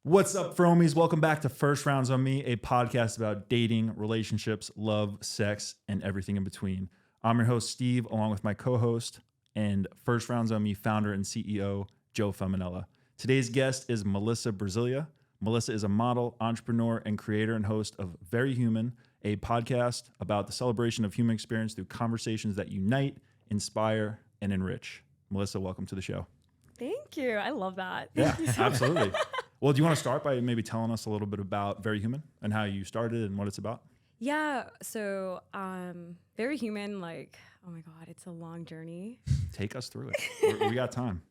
What's up, Fromies? Welcome back to First Rounds on Me, a podcast about dating, relationships, love, sex, and everything in between. I'm your host, Steve, along with my co-host and First Rounds on Me founder and CEO, Joe Feminella. Today's guest is Melissa Brazilia. Melissa is a model, entrepreneur, and creator and host of Very Human, a podcast about the celebration of human experience through conversations that unite, inspire, and enrich. Melissa, welcome to the show. Thank you. I love that. Yeah, absolutely. Well, do you want to start by maybe telling us a little bit about Very Human and how you started and what it's about? Yeah. So, Very Human, oh my God, it's a long journey. Take us through it. We got time.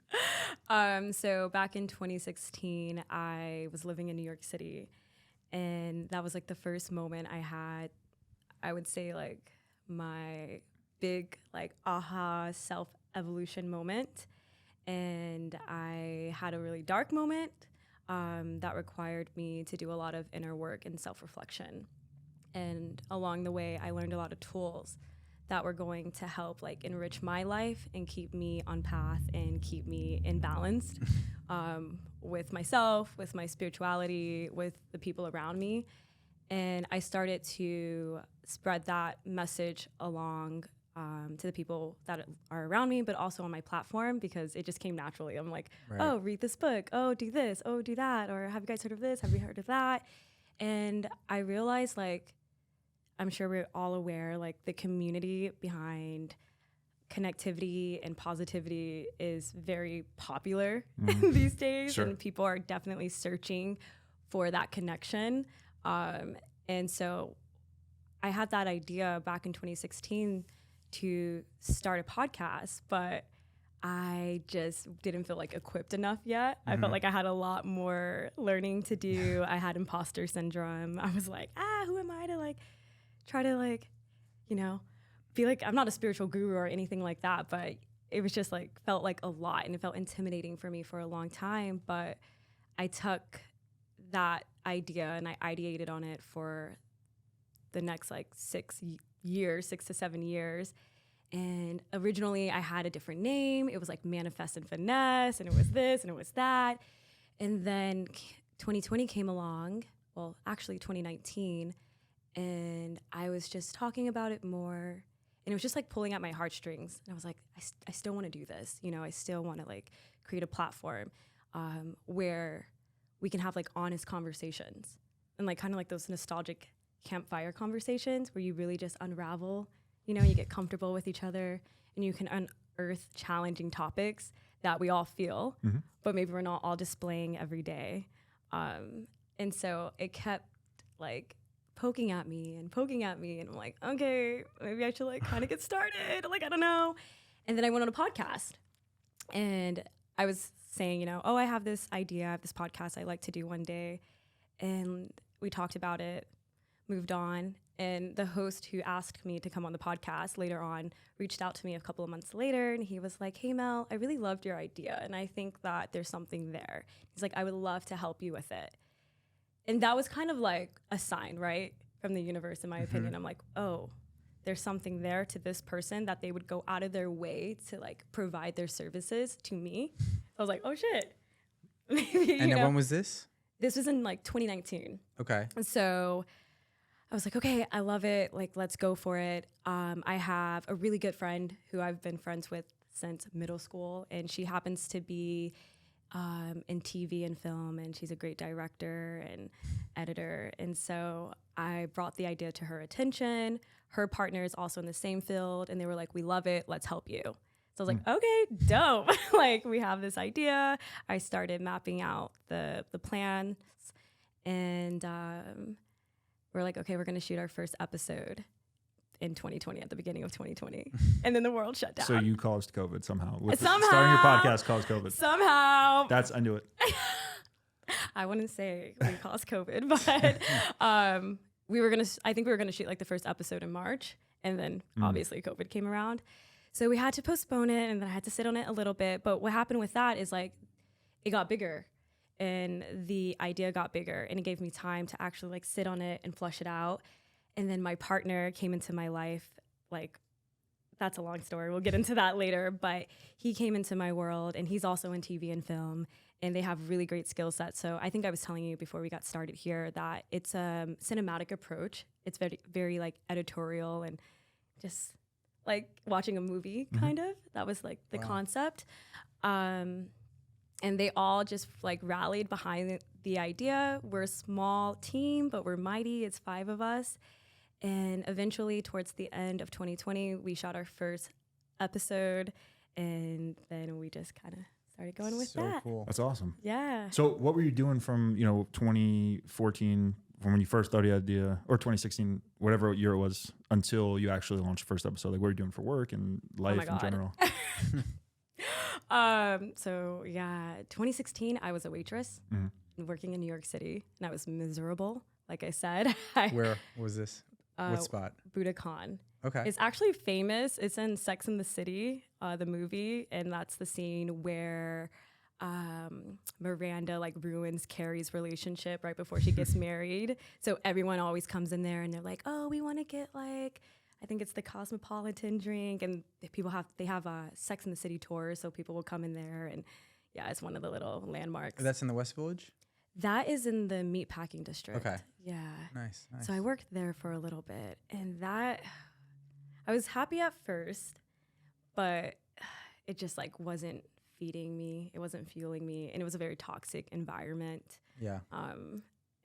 So back in 2016, I was living in New York City, and that was the first moment I had, I would say my big aha self-evolution moment. And I had a really dark moment that required me to do a lot of inner work and self-reflection. And along the way, I learned a lot of tools that were going to help enrich my life and keep me on path and keep me in balance with myself, with my spirituality, with the people around me. And I started to spread that message along to the people that are around me, but also on my platform, because it just came naturally. I'm like, right. Oh, read this book. Oh, do this. Oh, do that. Or have you guys heard of this? Have you heard of that? And I realized, I'm sure we're all aware, the community behind connectivity and positivity is very popular these days. Sure. And people are definitely searching for that connection. And so I had that idea back in 2016 to start a podcast, but I just didn't feel equipped enough yet. I felt I had a lot more learning to do. I had imposter syndrome. I was who am I to try to be I'm not a spiritual guru or anything like that, but it was just felt a lot, and it felt intimidating for me for a long time. But I took that idea and I ideated on it for the next 6 to 7 years. And originally I had a different name. It was Manifest and Finesse, and it was this and it was that. And then 2020 came along, well, actually 2019, and I was just talking about it more, and it was just pulling at my heartstrings. And I was I still want to do this. I still want to create a platform where we can have honest conversations, and kind of those nostalgic campfire conversations where you really just unravel, you get comfortable with each other, and you can unearth challenging topics that we all feel, but maybe we're not all displaying every day. And so it kept poking at me, and I'm okay, maybe I should kind of get started. I don't know. And then I went on a podcast, and I was saying, I have this idea, I have this podcast I'd like to do one day. And we talked about it, moved on, and the host who asked me to come on the podcast later on reached out to me a couple of months later, and he was hey Mel, I really loved your idea, and I think that there's something there. He's I would love to help you with it. And that was kind of a sign, right, from the universe, in my opinion. I'm oh, there's something there to this person that they would go out of their way to provide their services to me. I was oh shit. Maybe, and then when was this? This was in 2019. Okay. And so I was okay, I love it. Let's go for it. I have a really good friend who I've been friends with since middle school, and she happens to be in TV and film, and she's a great director and editor. And so I brought the idea to her attention. Her partner is also in the same field, and they were we love it, let's help you. So I was okay, dope. We have this idea. I started mapping out the plans, and we're okay, we're gonna shoot our first episode in 2020, at the beginning of 2020. And then the world shut down. So you caused COVID somehow. Somehow. Starting your podcast caused COVID. Somehow. I knew it. I wouldn't say we caused COVID, but I think we were going to shoot the first episode in March. And then obviously COVID came around. So we had to postpone it, and then I had to sit on it a little bit. But what happened with that is it got bigger, and the idea got bigger, and it gave me time to actually sit on it and flush it out. And then my partner came into my life. That's a long story. We'll get into that later. But he came into my world, and he's also in TV and film. and they have really great skill sets. So I think I was telling you before we got started here that it's a cinematic approach. It's very, very like editorial and just like watching a movie kind of. That was like the concept. And they all just like rallied behind the idea. We're a small team, but we're mighty. It's 5 of us. And eventually towards the end of 2020, we shot our first episode, and then we just kind of started going with that. Cool. That's awesome. Yeah. So what were you doing from, 2014, from when you first thought the idea, or 2016, whatever year it was, until you actually launched the first episode? Like, what were you doing for work and life in general? So yeah, 2016, I was a waitress working in New York City, and I was miserable. Like I said, Where was this? What spot? Budokan. Okay. It's actually famous. It's in Sex and the City, the movie, and that's the scene where Miranda like ruins Carrie's relationship right before she gets married. So everyone always comes in there and they're like, "Oh, we want to get like, I think it's the Cosmopolitan drink," and they have a Sex and the City tour, so people will come in there, and yeah, it's one of the little landmarks. That's in the West Village? That is in the meatpacking district. Okay. Yeah. Nice. So I worked there for a little bit, and that I was happy at first, but it just like wasn't feeding me. It wasn't fueling me, and it was a very toxic environment. Yeah.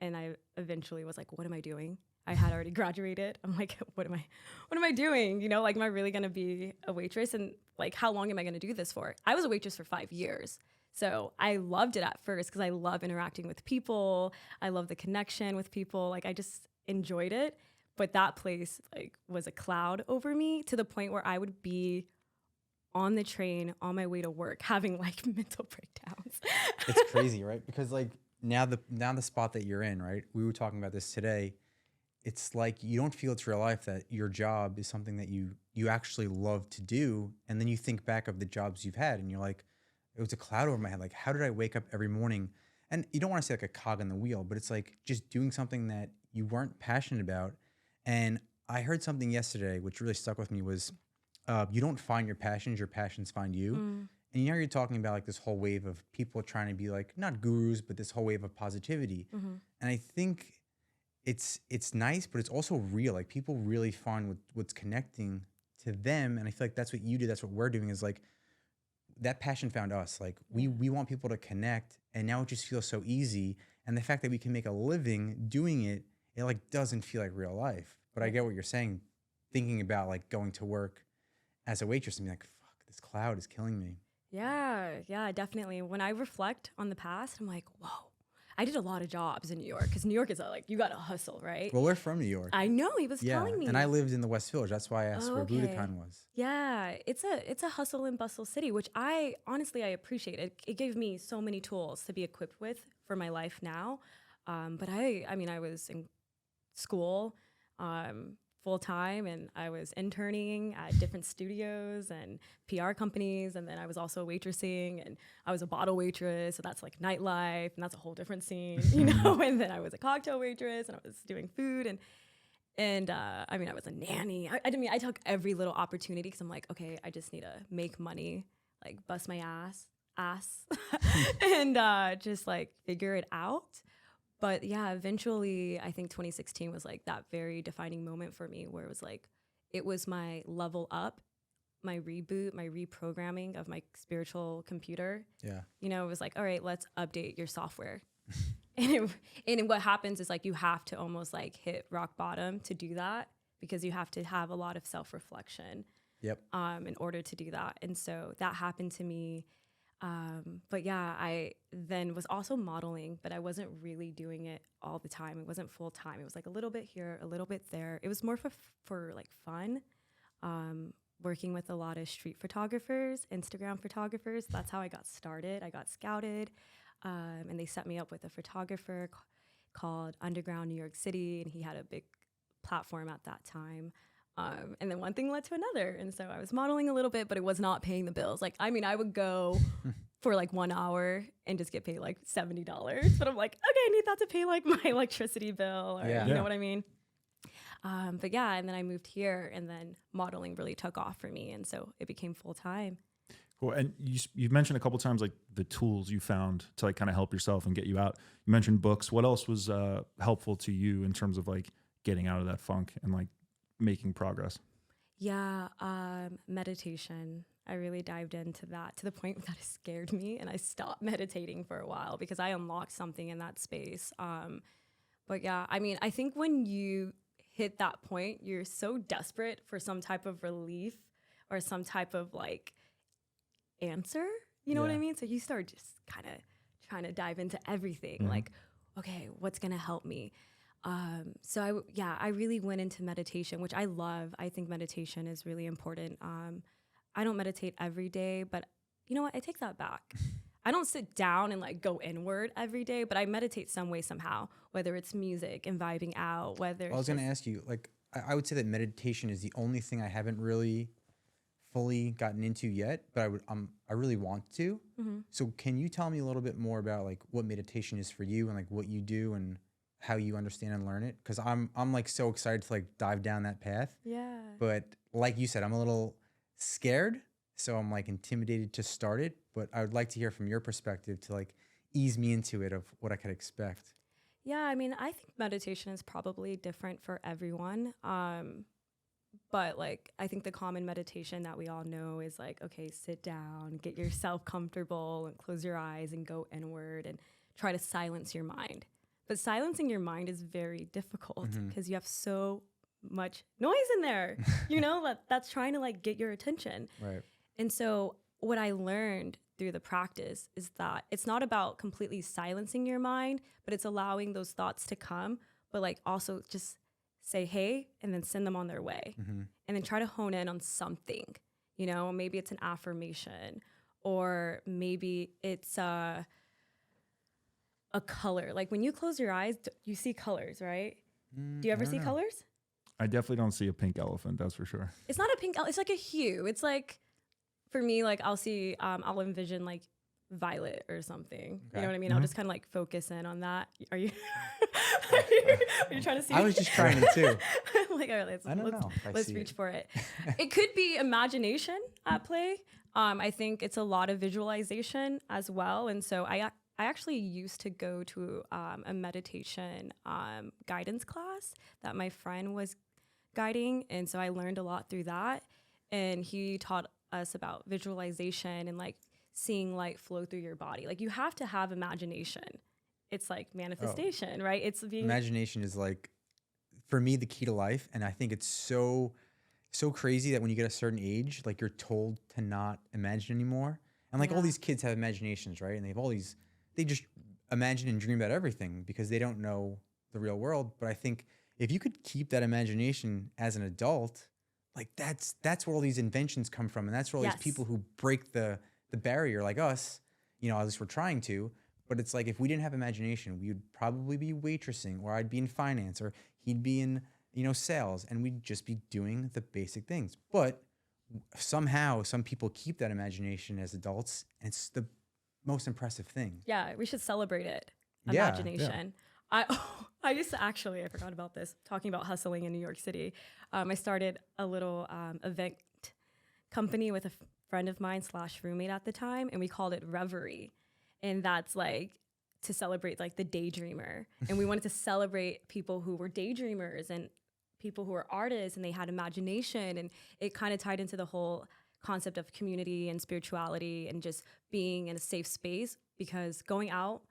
And I eventually was like, what am I doing? I had already graduated. I'm like, what am I doing? Like, am I really going to be a waitress? And like, how long am I going to do this for? I was a waitress for 5 years. So I loved it at first because I love interacting with people. I love the connection with people. Like, I just enjoyed it. But that place like was a cloud over me to the point where I would be on the train on my way to work having like mental breakdowns. It's crazy, right? Because like now the spot that you're in, right? We were talking about this today. It's like you don't feel it's real life, that your job is something that you actually love to do. And then you think back of the jobs you've had and you're like, it was a cloud over my head. Like, how did I wake up every morning? And you don't want to say like a cog in the wheel, but it's like just doing something that you weren't passionate about. And I heard something yesterday, which really stuck with me, was you don't find your passions find you. And you're talking about like this whole wave of people trying to be like, not gurus, but this whole wave of positivity. And I think it's nice, but it's also real. Like, people really find what's connecting to them. And I feel like that's what you do. That's what we're doing, is like, that passion found us. Like, we want people to connect, and now it just feels so easy. And the fact that we can make a living doing it, it like doesn't feel like real life. But I get what you're saying, thinking about like going to work as a waitress and being like, fuck, this cloud is killing me. Yeah, definitely. When I reflect on the past, I'm like, whoa, I did a lot of jobs in New York, because New York is like, you got to hustle, right? Well, we're from New York. I know, he was telling me. And I lived in the West Village. That's why I asked where okay. Budokan was. Yeah, it's a hustle and bustle city, which I appreciate. It gave me so many tools to be equipped with for my life now. But I was in school full time, and I was interning at different studios and PR companies, and then I was also waitressing, and I was a bottle waitress, so that's like nightlife, and that's a whole different scene, And then I was a cocktail waitress, and I was doing food, and I was a nanny. I took every little opportunity, because I'm like, okay, I just need to make money, like bust my ass, and just like figure it out. But yeah, eventually I think 2016 was like that very defining moment for me, where it was my level up, my reboot, my reprogramming of my spiritual computer. Yeah. It was like, all right, let's update your software. and what happens is like, you have to almost like hit rock bottom to do that, because you have to have a lot of self-reflection. Yep. In order to do that. And so that happened to me. But yeah, I then was also modeling, but I wasn't really doing it all the time. It wasn't full time. It was like a little bit here, a little bit there. It was more for like fun, working with a lot of street photographers, Instagram photographers. That's how I got started. I got scouted, and they set me up with a photographer called Underground New York City, and he had a big platform at that time. And then one thing led to another. And so I was modeling a little bit, but it was not paying the bills. Like, I would go for like 1 hour and just get paid like $70. But I'm like, okay, I need that to pay like my electricity bill, or you know what I mean? But yeah, and then I moved here, and then modeling really took off for me. And so it became full time. Cool. And you mentioned a couple times like the tools you found to like kind of help yourself and get you out. You mentioned books. What else was helpful to you in terms of like getting out of that funk and like making progress? Yeah, meditation. I really dived into that to the point that it scared me, and I stopped meditating for a while because I unlocked something in that space. But yeah, I mean, I think when you hit that point, you're so desperate for some type of relief or some type of like answer. You know what I mean? So you start just kind of trying to dive into everything. Like, okay, what's gonna help me? So I really went into meditation, which I love. I think meditation is really important. I don't meditate every day, but you know what? I take that back. I don't sit down and like go inward every day, but I meditate some way, somehow, whether it's music and vibing out, whether I was going to ask you, like, I would say that meditation is the only thing I haven't really fully gotten into yet, but I really want to. So can you tell me a little bit more about like what meditation is for you and like what you do and how you understand and learn it? Because I'm like so excited to like dive down that path. Yeah. But like you said, I'm a little scared, so I'm like intimidated to start it. But I would like to hear from your perspective to like ease me into it of what I could expect. Yeah, I mean, I think meditation is probably different for everyone. But like, I think the common meditation that we all know is like, okay, sit down, get yourself comfortable and close your eyes and go inward and try to silence your mind. But silencing your mind is very difficult because you have so much noise in there, you know, that's trying to like get your attention. Right. And so what I learned through the practice is that it's not about completely silencing your mind, but it's allowing those thoughts to come, but like also just say, hey, and then send them on their way. And then try to hone in on something, you know, maybe it's an affirmation or maybe it's a color. Like when you close your eyes, you see colors, right? Do you ever see colors? I definitely don't see a pink elephant. That's for sure. It's not a pink, it's like a hue. It's like, for me, like I'll see, I'll envision like violet or something. You know what I mean? I'll just kind of like focus in on that. Are you, are you trying to see? I was just trying to too. Like, all right, I don't know. let's reach for it. It could be imagination at play. I think it's a lot of visualization as well. And so I actually used to go to a meditation guidance class that my friend was guiding. And so I learned a lot through that. And he taught us about visualization and like seeing light flow through your body. Like you have to have imagination. It's like manifestation, right? It's being Imagination is like, for me, the key to life. And I think it's so crazy that when you get a certain age, like you're told to not imagine anymore. And like all these kids have imaginations, right? And they just imagine and dream about everything because they don't know the real world. But I think if you could keep that imagination as an adult, like that's where all these inventions come from. And that's where all these people who break the barrier like us, you know, at least we're trying to. But it's like if we didn't have imagination, we would probably be waitressing, or I'd be in finance, or he'd be in, you know, sales, and we'd just be doing the basic things. But somehow some people keep that imagination as adults, and it's the most impressive thing. Yeah, we should celebrate it. Yeah, Imagination. I used to actually, I forgot about this, talking about hustling in New York City. I started a little event company with a friend of mine / roommate at the time, and we called it Reverie. And that's like to celebrate like the daydreamer. And we wanted to celebrate people who were daydreamers and people who were artists and they had imagination. And it kind of tied into the whole concept of community and spirituality and just being in a safe space, because going out,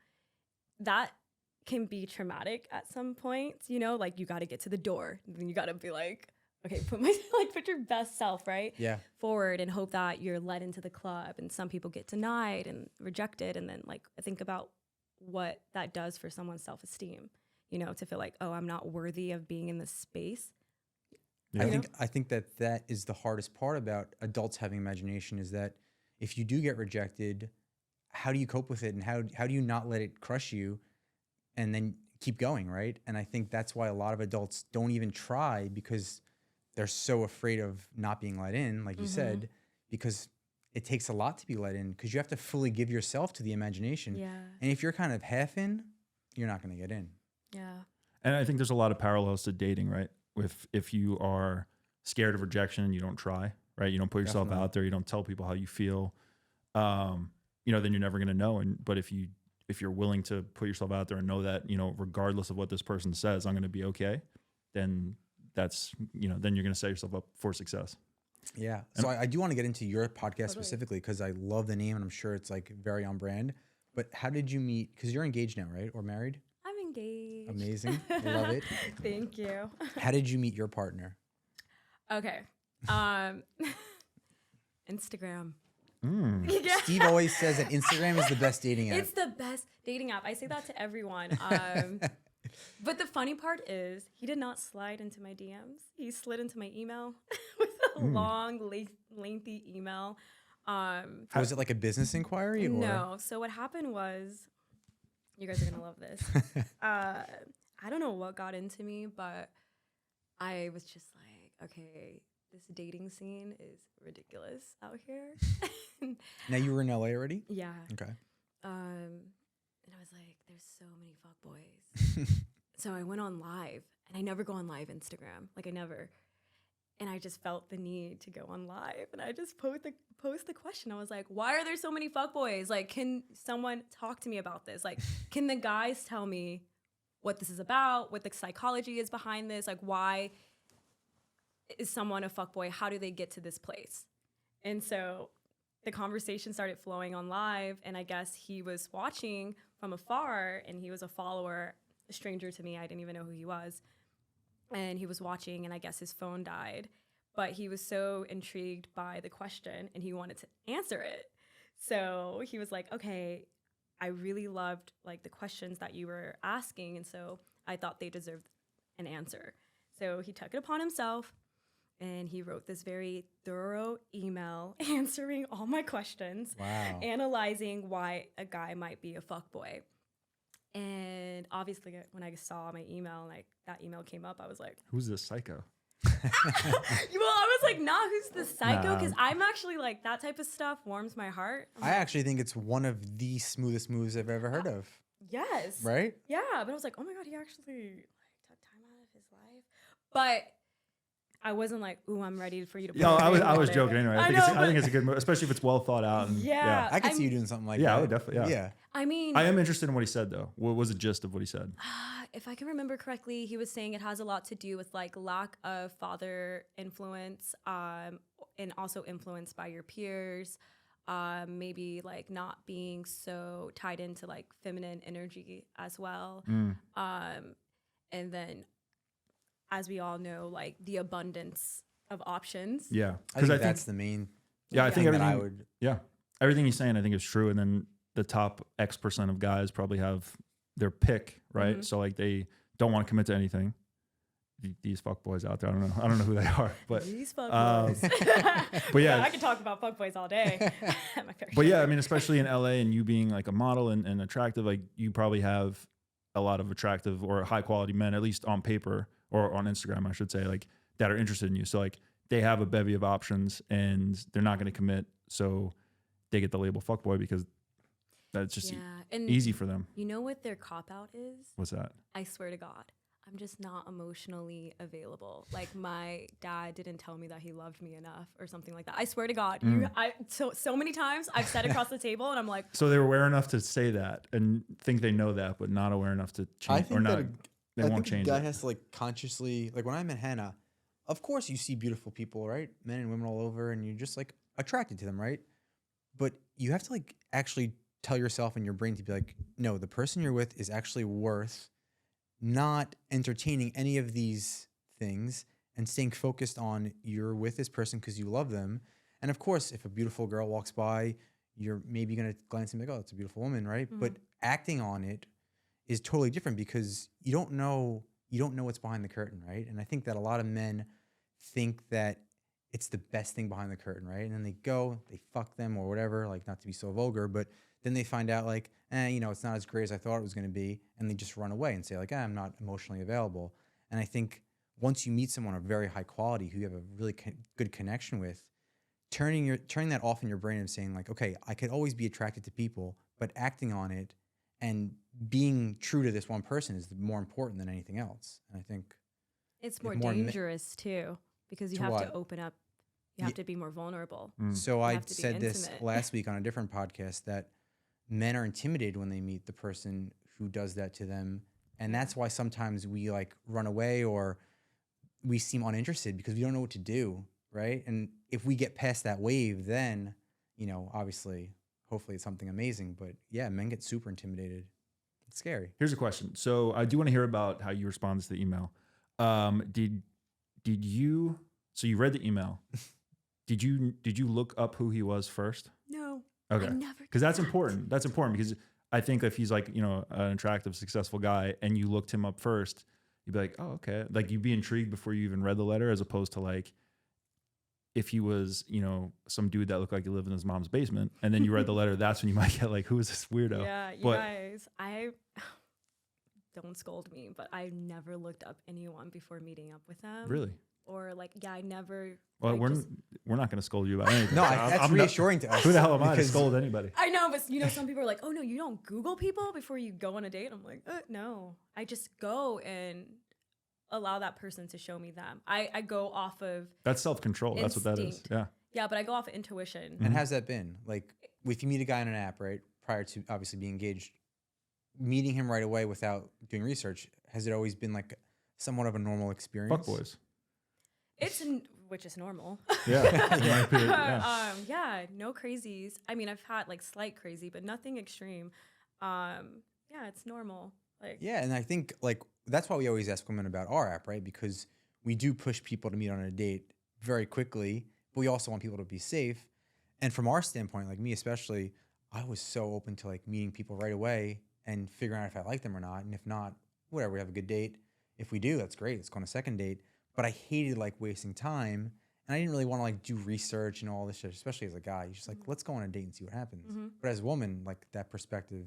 that can be traumatic at some points, you know, like you got to get to the door and then you got to be like, okay, put your best self, right? Yeah. Forward and hope that you're led into the club. And some people get denied and rejected. And then like, think about what that does for someone's self-esteem, you know, to feel like, oh, I'm not worthy of being in this space. Yeah. I think that is the hardest part about adults having imagination, is that if you do get rejected, how do you cope with it? And how do you not let it crush you and then keep going, right? And I think that's why a lot of adults don't even try, because they're so afraid of not being let in, like you said, because it takes a lot to be let in, because you have to fully give yourself to the imagination. Yeah. And if you're kind of half in, you're not going to get in. Yeah. And I think there's a lot of parallels to dating, right? If you are scared of rejection, you don't try, right? You don't put yourself Definitely. out there. You don't tell people how you feel. you know, then you're never going to know. But if you're willing to put yourself out there and know that, you know, regardless of what this person says, I'm going to be okay, then that's, you know, then you're going to set yourself up for success. Yeah. So I do want to get into your podcast specifically because I love the name and I'm sure it's like very on brand. But how did you meet? Because you're engaged now, right? Or married? I'm engaged. Amazing. Love it. Thank you. How did you meet your partner? Okay. Instagram. Yeah. Steve always says that Instagram is the best dating app. It's the best dating app. I say that to everyone. But the funny part is he did not slide into my DMs. He slid into my email with a long, lengthy email. Was it like a business inquiry? Or? No. So what happened was, you guys are going to love this. I don't know what got into me, but I was just like, okay, this dating scene is ridiculous out here. Now you were in LA already? Yeah. Okay. And I was like, there's so many fuckboys. So I went on live, and I never go on live Instagram. Like, I never. And I just felt the need to go on live. And I just posed the question. I was like, why are there so many fuckboys? Like, can someone talk to me about this? Like, can the guys tell me what this is about, what the psychology is behind this? Like, why is someone a fuckboy? How do they get to this place? And so the conversation started flowing on live, and I guess he was watching from afar, and he was a follower, a stranger to me. I didn't even know who he was. And he was watching, and I guess his phone died. But he was so intrigued by the question, and he wanted to answer it. So he was like, okay, I really loved like the questions that you were asking, and so I thought they deserved an answer. So he took it upon himself, and he wrote this very thorough email answering all my questions, analyzing why a guy might be a fuckboy. And obviously, when I saw my email, like that email came up, I was like, "Who's this psycho?" Well, I was like, "Nah, who's the psycho?" Because I'm actually like that type of stuff warms my heart. I actually think it's one of the smoothest moves I've ever heard of. Yes. Right? Yeah, but I was like, "Oh my god, he actually like took time out of his life." But I wasn't like, "Ooh, I'm ready for you to." No, I was joking anyway. I think it's a good move, especially if it's well thought out. And, yeah, I could see you doing something like that. Yeah, I would definitely. Yeah. I mean, I am interested in what he said though. What was the gist of what he said? If I can remember correctly, he was saying it has a lot to do with like lack of father influence, and also influenced by your peers. Maybe like not being so tied into like feminine energy as well. And then, as we all know, like the abundance of options. Yeah, because I think that's the main. Yeah, I think everything. I would. Yeah, everything he's saying, I think is true. And then the top X% of guys probably have their pick, right? Mm-hmm. So like they don't want to commit to anything. These fuckboys out there, I don't know who they are, but these fuckboys. But yeah, I could talk about fuckboys all day. But yeah, I mean, especially in LA and you being like a model and attractive, like you probably have a lot of attractive or high quality men, at least on paper or on Instagram, I should say, like that are interested in you. So like they have a bevy of options and they're not going to commit. So they get the label fuckboy because that's just easy for them. You know what their cop-out is? What's that? I swear to God, I'm just not emotionally available. Like my dad didn't tell me that he loved me enough or something like that. I swear to God. So many times I've said across the table and I'm like. So they were aware enough to say that and think they know that, but not aware enough to change or not. They won't change it. A guy has to like consciously, like when I met Hannah, of course you see beautiful people, right? Men and women all over and you're just like attracted to them, right? But you have to like actually tell yourself in your brain to be like, no, the person you're with is actually worth not entertaining any of these things and staying focused on you're with this person because you love them. And of course, if a beautiful girl walks by, you're maybe going to glance and be like, oh, it's a beautiful woman, right? Mm-hmm. But acting on it is totally different because you don't know what's behind the curtain, right? And I think that a lot of men think that it's the best thing behind the curtain, right? And then they go, they fuck them or whatever, like not to be so vulgar, but then they find out like, it's not as great as I thought it was going to be. And they just run away and say like, I'm not emotionally available. And I think once you meet someone of very high quality who you have a really good connection with, turning that off in your brain and saying like, okay, I could always be attracted to people, but acting on it and being true to this one person is more important than anything else. And I think it's more dangerous too, because you have to open up You have to be more vulnerable. So You I have to be said this intimate. last week on a different podcast that men are intimidated when they meet the person who does that to them. And that's why sometimes we like run away or we seem uninterested because we don't know what to do. Right. And if we get past that wave, then, you know, obviously, hopefully it's something amazing. But yeah, men get super intimidated. It's scary. Here's a question. So I do want to hear about how you responded to the email. Did you, so you read the email. Did you look up who he was first? No. Okay. I never Because did that's that. important. That's important because I think if he's like, you know, an attractive, successful guy and you looked him up first, you'd be like, oh, okay. Like you'd be intrigued before you even read the letter, as opposed to like if he was, you know, some dude that looked like he lived in his mom's basement and then you read the letter, that's when you might get like, who is this weirdo? Yeah, you But- guys, don't scold me, but I never looked up anyone before meeting up with them. Really? Or like, yeah, I never. Well, I we're just- we're not going to scold you about anything. No, So that's I'm not- reassuring to us. Who the hell am I to because- scold anybody? I know, but you know, some people are like, "Oh no, you don't Google people before you go on a date." I'm like, no, I just go and allow that person to show me them. I go off of That's self-control. That's what that is. Instinct. Yeah. but I go off of intuition. And how's that been? Like, if you meet a guy on an app, right, prior to obviously being engaged, meeting him right away without doing research, has it always been like somewhat of a normal experience? Fuck boys. Which is normal. Yeah. In my opinion, yeah. Yeah, no crazies. I mean, I've had like slight crazy, but nothing extreme. Yeah, it's normal. Like, Yeah, and I think like that's why we always ask women about our app, right? Because we do push people to meet on a date very quickly, but we also want people to be safe. And from our standpoint, like me especially, I was so open to like meeting people right away and figuring out if I like them or not. And if not, whatever, we have a good date. If we do, that's great. Let's go on a second date. But I hated like wasting time. And I didn't really want to like do research and all this shit, especially as a guy. You're just like, let's go on a date and see what happens. But as a woman, like that perspective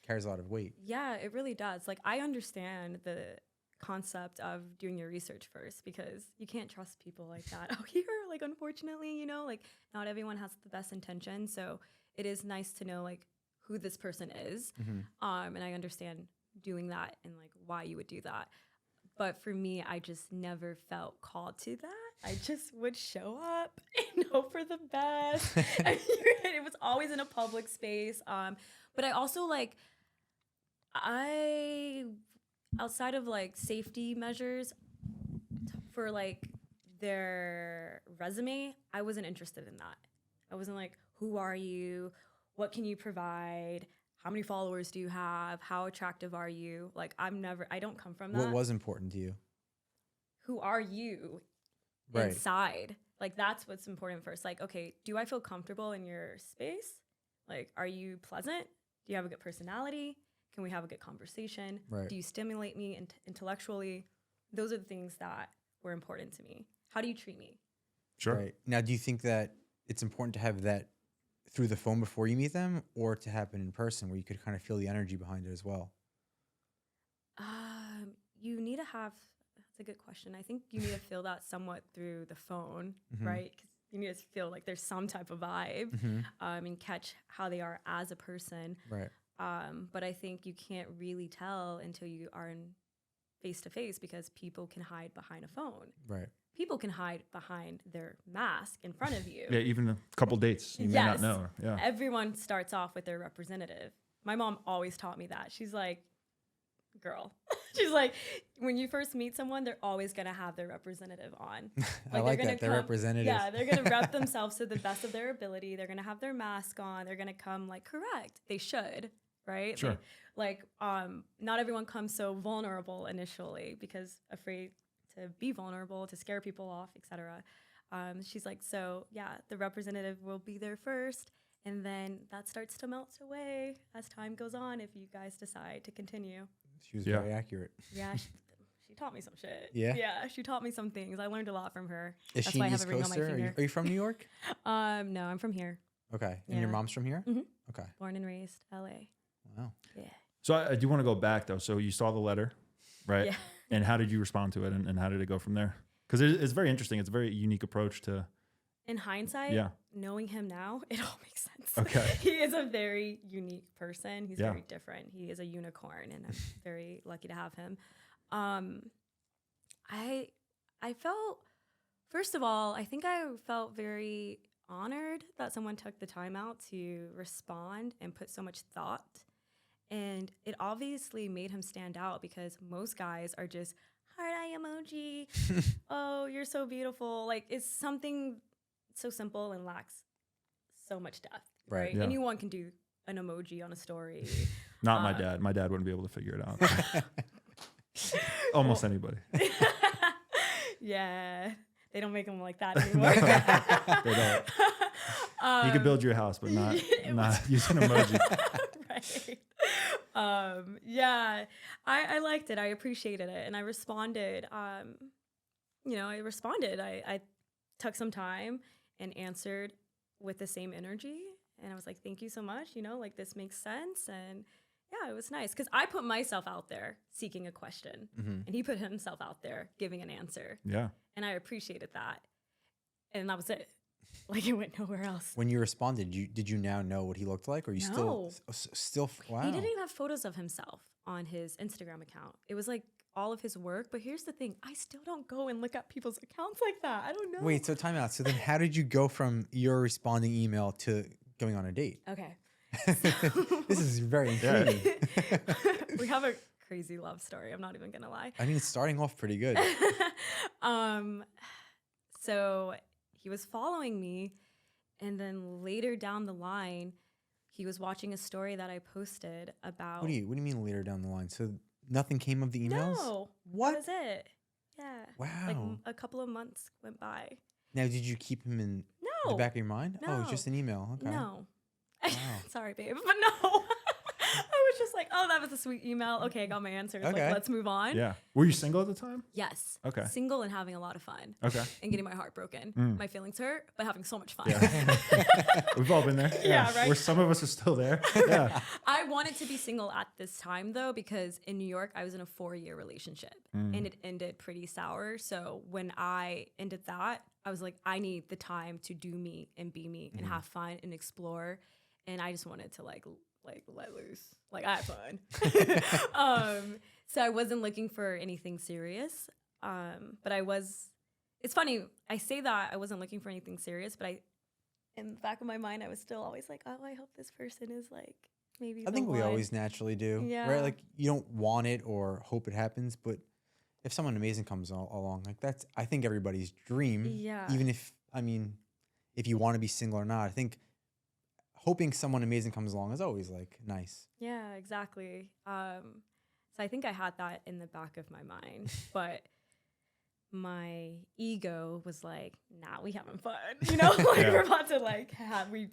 carries a lot of weight. yeah, it really does. Like, I understand the concept of doing your research first because you can't trust people like that out here. Like, unfortunately, you know, like not everyone has the best intention. So it is nice to know like who this person is. And I understand doing that and like why you would do that. But for me, I just never felt called to that. I just would show up and hope for the best. And it was always in a public space. But I also like, outside of like safety measures for like their resume, I wasn't interested in that. I wasn't like, who are you? What can you provide? How many followers do you have? How attractive are you? Like, I don't come from that. What was important to you? Who are you Right. inside? Like, that's what's important first. Like, okay, do I feel comfortable in your space? Like, are you pleasant? Do you have a good personality? Can we have a good conversation? Right. Do you stimulate me intellectually? Those are the things that were important to me. How do you treat me? Sure. Right. Now, do you think that it's important to have that through the phone before you meet them or to happen in person where you could kind of feel the energy behind it as well? You need to have, that's a good question. I think you need to feel that somewhat through the phone, right? Because you need to feel like there's some type of vibe and catch how they are as a person. Right. But I think you can't really tell until you are in face to face because people can hide behind a phone. Right. People can hide behind their mask in front of you. Yeah, even a couple dates, you may not know. Yeah. Everyone starts off with their representative. My mom always taught me that. She's like, girl, she's like, when you first meet someone, they're always going to have their representative on. I like they're that. They're gonna representative. Yeah, they're going to rep themselves to the best of their ability. They're going to have their mask on. They're going to come like correct. They should, right? Sure. Not everyone comes so vulnerable initially because afraid to be vulnerable, to scare people off, etc. She's like, so yeah, the representative will be there first. And then that starts to melt away as time goes on if you guys decide to continue. She was Yeah. very accurate. Yeah, she taught me some shit. Yeah? Yeah, she taught me some things. I learned a lot from her. Is That's she why I an have East a ring on my Coaster? finger. Are you from New York? No, I'm from here. Okay. And your Yeah. mom's from here? Mhm. Okay. Born and raised LA. Wow. Yeah. So I do want to go back though. So you saw the letter, right? Yeah. And how did you respond to it and how did it go from there? Because it's very interesting. It's a very unique approach to, In hindsight, Yeah. knowing him now, it all makes sense. Okay. He is a very unique person. He's Yeah. very different. He is a unicorn, and I'm very lucky to have him. I felt First of all, I think I felt very honored that someone took the time out to respond and put so much thought. And it obviously made him stand out because most guys are just heart eye emoji. Oh, you're so beautiful. Like, it's something so simple and lacks so much depth, right? Yeah. Anyone can do an emoji on a story. Not my dad. My dad wouldn't be able to figure it out. Almost anybody. Yeah. They don't make them like that anymore. They don't. You could build your house, but not using emoji. Right. Yeah, I liked it. I appreciated it. And I responded. I responded. I took some time and answered with the same energy. And I was like, thank you so much. Like, this makes sense. And yeah, it was nice because I put myself out there seeking a question and he put himself out there giving an answer. Yeah. And I appreciated that. And that was it. Like, it went nowhere else. When you responded, did you now know what he looked like, or you still wow? He didn't even have photos of himself on his Instagram account. It was like all of his work. But here's the thing: I still don't go and look at people's accounts like that. I don't know. Wait, so time out. So then, how did you go from your responding email to going on a date? Okay. This is very intriguing. We have a crazy love story. I'm not even gonna lie. I mean, it's starting off pretty good. So he was following me, and then later down the line, he was watching a story that I posted about. What do you mean later down the line? So nothing came of the emails? No. What? That was it. Yeah. Wow. Like a couple of months went by. Now, did you keep him in the back of your mind? No. Oh, it's just an email. Okay. No. Wow. Sorry, babe, but no. I was just like, oh, that was a sweet email. Okay, I got my answer. It's Okay. like, let's move on. Yeah. Were you single at the time? Yes. Okay. Single and having a lot of fun. Okay. And getting my heart broken. My feelings hurt, but having so much fun. Yeah. We've all been there. Yeah, right? Where some of us are still there. Yeah. I wanted to be single at this time, though, because in New York, I was in a 4-year relationship and it ended pretty sour. So when I ended that, I was like, I need the time to do me and be me and have fun and explore. And I just wanted to like let loose. Like, I had fun. So I wasn't looking for anything serious. But it's funny, I say that I wasn't looking for anything serious, but in the back of my mind, I was still always like, oh, I hope this person is like maybe I think we always naturally do. Yeah. Right? Like, you don't want it or hope it happens, but if someone amazing comes along, like, that's, I think, everybody's dream. Yeah. Even if you want to be single or not, I think hoping someone amazing comes along is always like nice. Yeah, exactly. So I think I had that in the back of my mind, but my ego was like, nah, we having fun. We're about to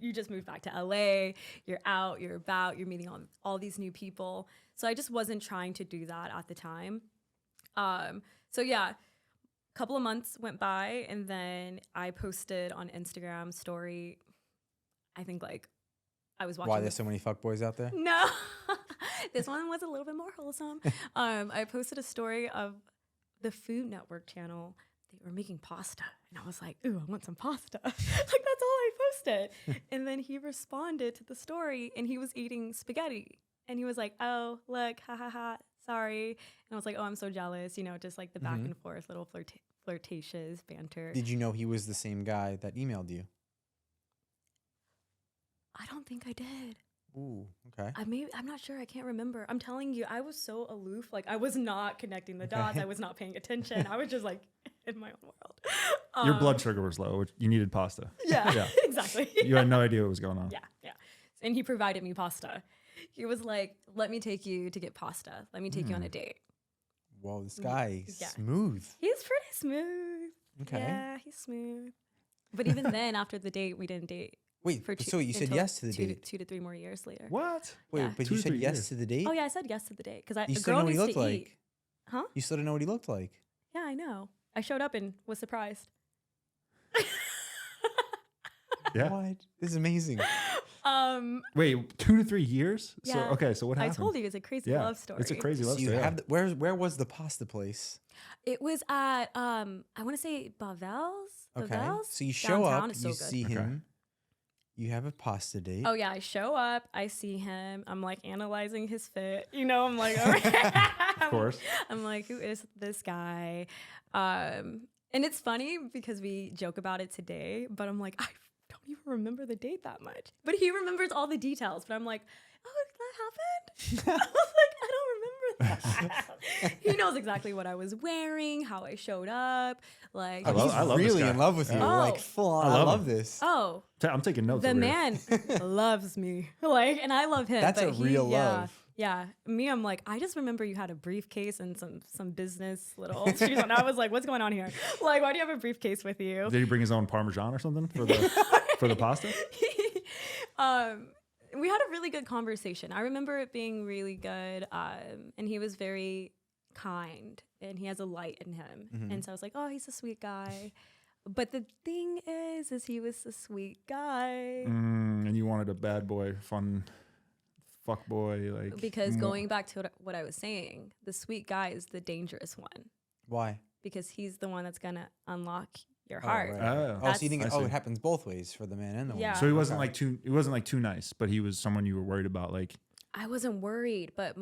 you just moved back to LA, you're out, you're about, you're meeting all these new people. So I just wasn't trying to do that at the time. So yeah, a couple of months went by and then I posted on Instagram story, I think like I was watching. Why there's so many fuckboys out there? No, this one was a little bit more wholesome. I posted a story of the Food Network channel. They were making pasta, and I was like, "Ooh, I want some pasta!" Like, that's all I posted. And then he responded to the story, and he was eating spaghetti, and he was like, "Oh, look, ha ha ha, sorry." And I was like, "Oh, I'm so jealous," just like the back and forth, little flirtatious banter. Did you know he was the same guy that emailed you? I don't think I did. Ooh, okay. I'm not sure. I can't remember. I'm telling you, I was so aloof. Like, I was not connecting the dots. I was not paying attention. I was just like in my own world. Your blood sugar was low. You needed pasta. Yeah. Exactly. You had no idea what was going on. Yeah. And he provided me pasta. He was like, let me take you to get pasta. Let me take you on a date. Whoa, this guy is smooth. He's pretty smooth. Okay. Yeah, he's smooth. But even then, after the date, we didn't date. Wait, so you said yes to the date? 2 to 3 more years later. What? Wait, Yeah. but 2 you to said 3 yes years. to the date? Oh yeah, I said yes to the date because You a still girl know what he needs looked to like. eat. Huh? You still didn't know what he looked like. Yeah, I know. I showed up and was surprised. Yeah. What? This is amazing. Wait, 2 to 3 years? Yeah. So what happened? I told you it's a crazy Yeah, love story. it's a crazy love So you story. have where was the pasta place? It was at I want to say Bavel's. Okay. Bavel's? So you show Downtown up, is so you good. see him, you have a pasta date. Oh yeah, I show up, I see him, I'm like analyzing his fit. I'm like, all right. Of course. I'm like, who is this guy? And it's funny because we joke about it today, but I'm like, I don't even remember the date that much. But he remembers all the details. But I'm like, oh, that happened? I was like, I don't remember that. He knows exactly what I was wearing, how I showed up. Like, I love He's this really guy. in love with you. Oh. Like full on. I I love love him. this. oh, I'm taking notes. the over here. man loves me. Like, and I love him. That's but a real love. Yeah. Me, I'm like, I just remember you had a briefcase and some business little shoes on. I was like, what's going on here? Like, why do you have a briefcase with you? Did he bring his own Parmesan or something for the pasta? We had a really good conversation. I remember it being really good. And he was very kind and he has a light in him. Mm-hmm. And so I was like, oh, he's a sweet guy. But the thing is he was a sweet guy. And you wanted a bad boy, fun fuck boy, like Because going back to what I was saying, the sweet guy is the dangerous one Why? because he's the one that's going to unlock your Oh, heart. right. Oh. Oh, so you think I see. it happens both ways for the man and the Yeah. woman. So he wasn't Okay. like too. He wasn't like too nice, but he was someone you were worried about. Like I wasn't worried, but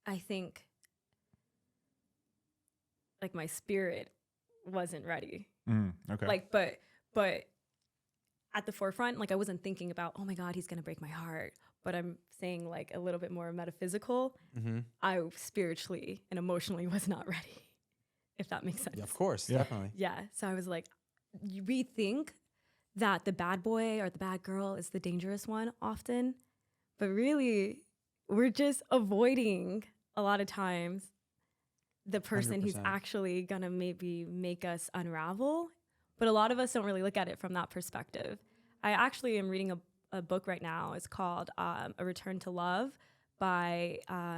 I think like my spirit wasn't ready. okay, Like, but at the forefront, like I wasn't thinking about, oh my God, he's gonna break my heart. But I'm saying like a little bit more metaphysical. Mm-hmm. I spiritually and emotionally was not ready, if that makes sense. Yeah, of course, Yeah. definitely. Yeah. So I was like, we think that the bad boy or the bad girl is the dangerous one often, but really we're just avoiding a lot of times the person who's 100%. actually gonna maybe make us unravel. But a lot of us don't really look at it from that perspective. I actually am reading a book right now. It's called A Return to Love by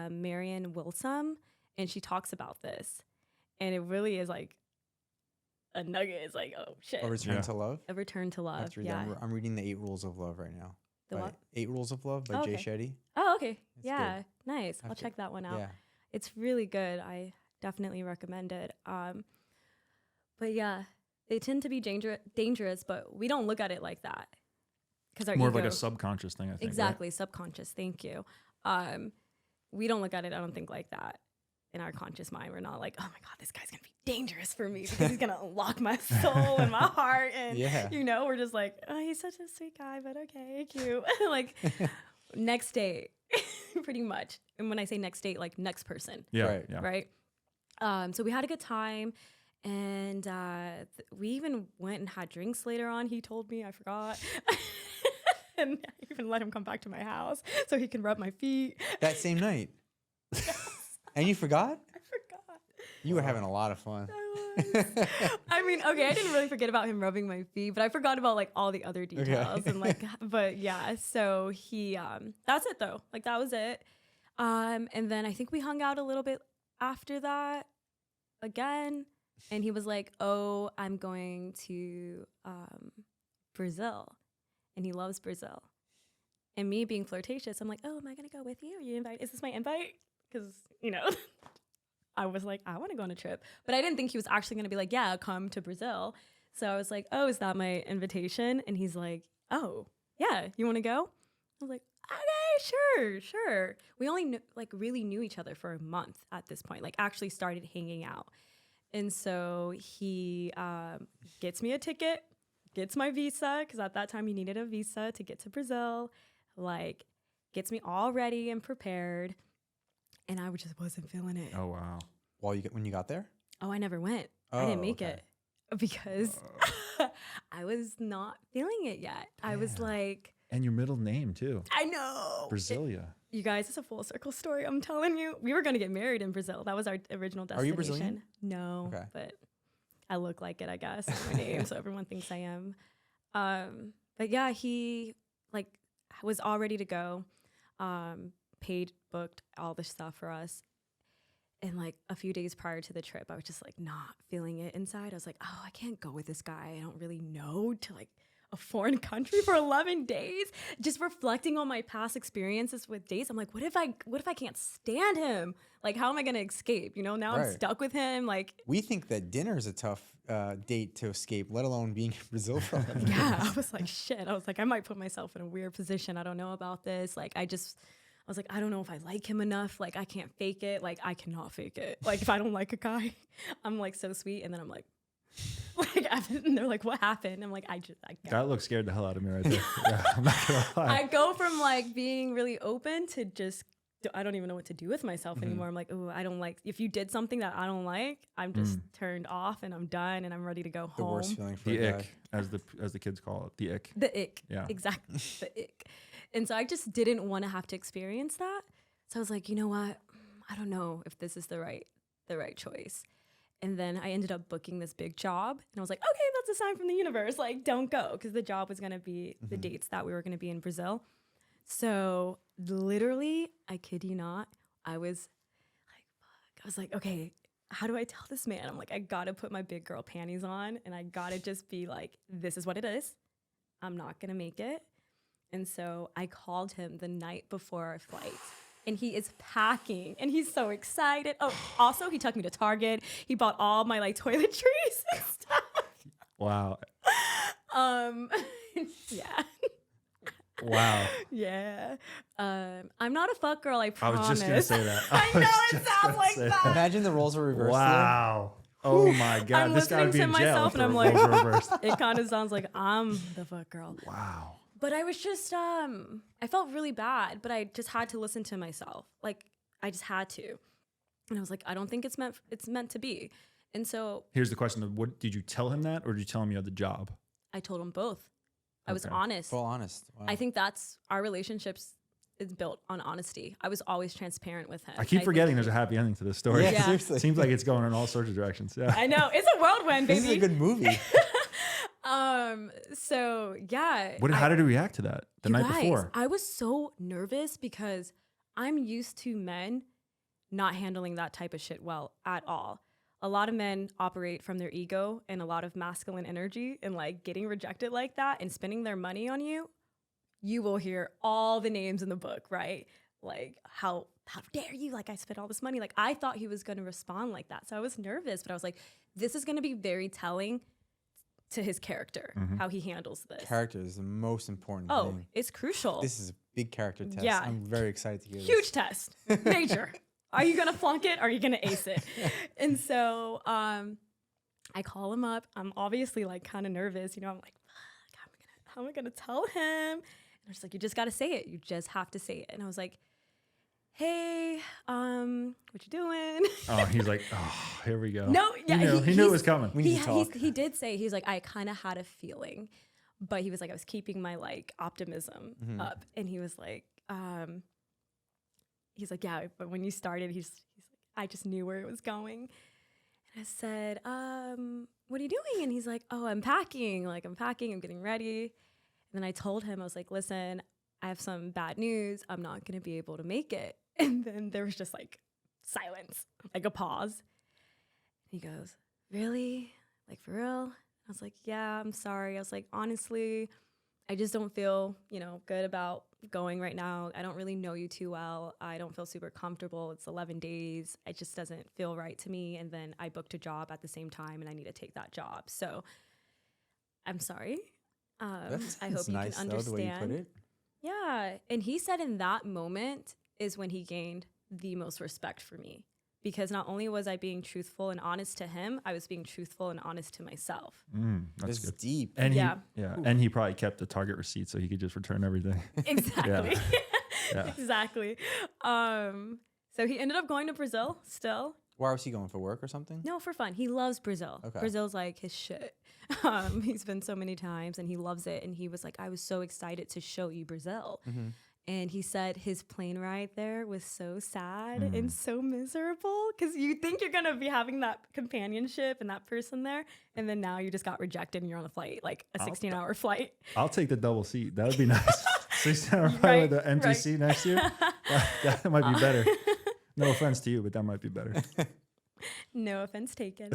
Marianne Wilson, and she talks about this. And it really is like a nugget. It's like, oh shit. A Return Yeah. to Love. A Return to I Love. have to read Yeah. that. I'm reading the 8 Rules of Love right now. The by what? 8 Rules of Love by Oh, Jay okay. Shetty. Oh, okay. It's Yeah. good. Nice. Have I'll to- check that one out. Yeah. It's really good. I definitely recommend it. But yeah, they tend to be dangerous, but we don't look at it like that. Because our more ego, of like a subconscious thing. I think. right? exactly, subconscious. Thank you. We don't look at it, I don't think, like that. In our conscious mind, we're not like, oh my God, this guy's gonna be dangerous for me because he's gonna unlock my soul and my heart. And Yeah. we're just like, oh, he's such a sweet guy, but okay, cute. Like next date, pretty much. And when I say next date, like next person, Yeah. Right. Yeah. right? So we had a good time, and we even went and had drinks later on. He told me, I forgot. And I even let him come back to my house so he can rub my feet. That same night. And you forgot? I forgot. You were having a lot of fun. I mean, okay, I didn't really forget about him rubbing my feet, but I forgot about like all the other details and like, but yeah, so he, that's it though. Like that was it. And then I think we hung out a little bit after that again. And he was like, oh, I'm going to, Brazil. And he loves Brazil. And me being flirtatious, I'm like, oh, am I going to go with you? Are you invited? Is this my invite? Because, I was like, I want to go on a trip. But I didn't think he was actually going to be like, yeah, come to Brazil. So I was like, oh, is that my invitation? And he's like, oh, yeah, you want to go? I was like, okay, sure. We only really knew each other for a month at this point, like actually started hanging out. And so he gets me a ticket, gets my visa, because at that time you needed a visa to get to Brazil, like gets me all ready and prepared. And I just wasn't feeling it. Oh wow. When you got there? Oh, I never went. I Oh, didn't make okay. it because I was not feeling it yet. I was like, And your middle name too. I know. Brazilia. You guys, it's a full circle story. I'm telling you. We were going to get married in Brazil. That was our original destination. Are you Brazilian? No, Okay. but I look like it, I guess, in my name, so everyone thinks I am. But yeah, he was all ready to go. Paid, booked all the stuff for us. And like a few days prior to the trip, I was just like not feeling it inside. I was like, oh, I can't go with this guy I don't really know to like a foreign country for 11 days. Just reflecting on my past experiences with dates. I'm like, what if I can't stand him? Like, how am I going to escape? Now I'm Right. stuck with him. Like, We think that dinner is a tough date to escape, let alone being in Brazil for 11 yeah, I was like, shit. I was like, I might put myself in a weird position. I don't know about this. Like, was like, I don't know if I like him enough. Like, I can't fake it. Like, I cannot fake it. Like, if I don't like a guy, I'm like so sweet. And then I'm like, and they're like, what happened? I'm like, I That looks scared the hell out of me right there. Yeah, I'm not gonna lie. I go from like being really open to just, I don't even know what to do with myself anymore. I'm like, oh, I don't like, if you did something that I don't like, I'm just turned off and I'm done and I'm ready to go The home. worst feeling for The a guy. ick, as the kids call it, the ick. The ick. Yeah. Exactly. The ick. And so I just didn't want to have to experience that. So I was like, you know what? I don't know if this is the right choice. And then I ended up booking this big job. And I was like, okay, that's a sign from the universe. Like, don't go. Because the job was going to be the dates that we were going to be in Brazil. So literally, I kid you not, I was like, okay, how do I tell this man? I'm like, I got to put my big girl panties on. And I got to just be like, this is what it is. I'm not going to make it. And so I called him the night before our flight. And he is packing and he's so excited. Oh, also he took me to Target. He bought all my like toiletries and stuff. Wow. Yeah. Wow. Yeah. I'm not a fuck girl, I I promise. was just gonna say that. I know it sounds like that. Imagine the roles were reversed. Wow. Oh my God. I'm This guy would be listening in to jail. myself if and the I'm like- roles were reversed. It kind of sounds like I'm the fuck girl. Wow. But I was just I felt really bad, but I just had to listen to myself. Like I just had to. And I was like, I don't think it's meant to be. And so Here's the question: what did you tell him that, or did you tell him you had the job? I told him both. I was Okay. honest. Full honest. Wow. I think that's our relationships is built on honesty. I was always transparent with him. I keep forgetting there's a happy ending to this story. Yeah, Yeah. seriously. Seems like it's going in all sorts of directions. Yeah. I know. It's a whirlwind, baby. This is a good movie. So yeah. How did he react to that the You night guys, before? I was so nervous because I'm used to men not handling that type of shit well at all. A lot of men operate from their ego and a lot of masculine energy, and like getting rejected like that and spending their money on you, you will hear all the names in the book, right? Like how dare you? Like I spent all this money. Like I thought he was going to respond like that. So I was nervous, but I was like, this is going to be very telling to his character, how he handles this. Character is the most important Oh, thing. it's crucial. This is a big character test. Yeah. I'm very excited to hear this. Huge test, major. Are you gonna flunk it? Or are you gonna ace it? And so I call him up. I'm obviously like kind of nervous. You know, I'm like, fuck, how am I gonna tell him? And I was like, you just gotta say it. You just have to say it. And I was like, hey, what you doing? Oh, he's like, oh, here we go. No, yeah, he knew it was coming. We need to talk. He did say, he was like, I kind of had a feeling, but he was like, I was keeping my like optimism up. And he was like, yeah, but when you started, he's like, I just knew where it was going. And I said, what are you doing? And he's like, oh, I'm packing, I'm getting ready. And then I told him, I was like, listen, I have some bad news. I'm not going to be able to make it. And then there was just like silence, like a pause. And he goes, really? Like for real? I was like, yeah, I'm sorry. I was like, honestly, I just don't feel, good about going right now. I don't really know you too well. I don't feel super comfortable. It's 11 days. It just doesn't feel right to me. And then I booked a job at the same time and I need to take that job. So I'm sorry. I hope you nice, can though, the way you understand. put it. Yeah. And he said in that moment is when he gained the most respect for me, because not only was I being truthful and honest to him, I was being truthful and honest to myself. That's This is good. deep. And Yeah. and he probably kept the Target receipt so he could just return everything. Exactly. Yeah. Exactly. So he ended up going to Brazil still. Where was he going, for work or something? No, for fun. He loves Brazil. Okay. Brazil's like his shit. He's been so many times and he loves it. And he was like, I was so excited to show you Brazil. And he said his plane ride there was so sad and so miserable, because you think you're going to be having that companionship and that person there. And then now you just got rejected and you're on a flight, like a 16-hour flight. I'll take the double seat. That would be nice. 16-hour flight Right, with the empty right. seat next to you. That might be better. No offense to you, but that might be better. No offense taken.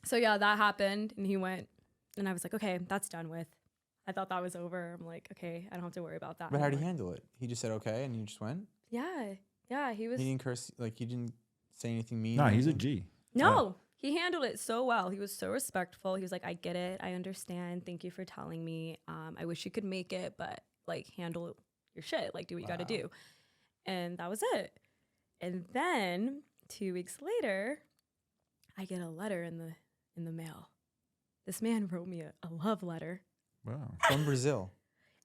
So yeah, that happened and he went and I was like, okay, that's done with. I thought that was over. I'm like, okay, I don't have to worry about that. But how did he anymore. handle it? He just said okay and you just went? Yeah, he was. He didn't curse, like he didn't say anything mean? No, or he's a anything? G. No, he handled it so well. He was so respectful. He was like, I get it. I understand. Thank you for telling me. I wish you could make it, but like handle your shit. Like, do what you got to do. And that was it. And then 2 weeks later, I get a letter in the mail. This man wrote me a love letter. Wow. From Brazil.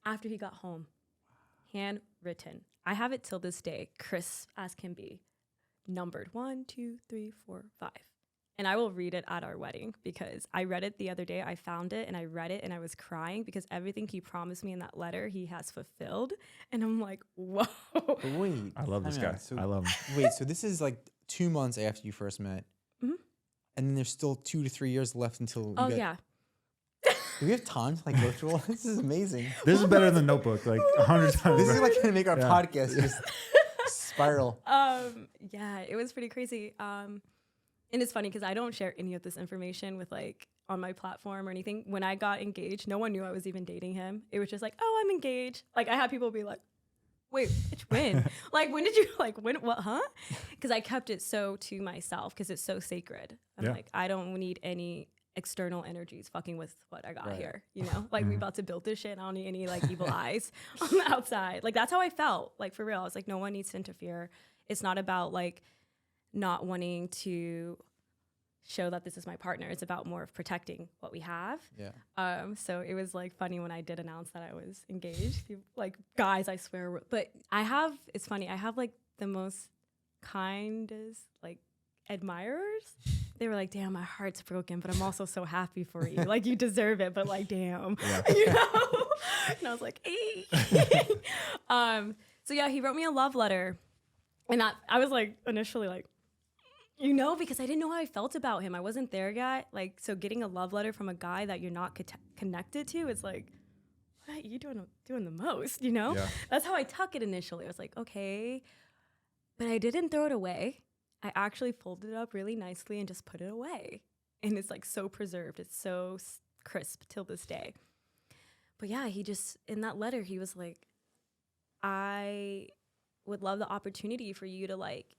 After he got home. Handwritten. I have it till this day, crisp as can be. Numbered 1, 2, 3, 4, 5. And I will read it at our wedding because I read it the other day. I found it and I read it and I was crying because everything he promised me in that letter, he has fulfilled. And I'm like, whoa. But wait. I love this guy. So, I love him. wait, so this is like 2 months after you first met. Mhm. And then there's still 2 to 3 years left until Oh, yeah. Do we have time to like go through all this? This is amazing. This is better than Notebook, like 100 times. This is like gonna make our Yeah. podcast just spiral. Yeah, it was pretty crazy. And it's funny because I don't share any of this information with like on my platform or anything. When I got engaged, no one knew I was even dating him. It was just like, oh, I'm engaged. Like I had people be like, wait, when? Like, when did you what, huh? Because I kept it so to myself because it's so sacred. I'm Yeah. like, I don't need any external energies fucking with what I got here, you know? Like we about to build this shit. I don't need any like evil eyes on the outside. Like that's how I felt. Like for real. I was like, no one needs to interfere. It's not about like not wanting to show that this is my partner. It's about more of protecting what we have. Yeah. So it was like funny when I did announce that I was engaged. Like guys, I swear, but it's funny. I have like the most kindest like admirers. They were like, damn, my heart's broken, but I'm also so happy for you. Like you deserve it, but like, damn, you know? And I was like, hey. So yeah, he wrote me a love letter. And I was like, initially like, you know, because I didn't know how I felt about him. I wasn't there yet. Like, so getting a love letter from a guy that you're not connected to, it's like, what are you doing the most, you know? Yeah. That's how I took it initially. I was like, okay. But I didn't throw it away. I actually folded it up really nicely and just put it away. And it's like so preserved. It's so crisp till this day. But yeah, he just, in that letter, he was like, I would love the opportunity for you to like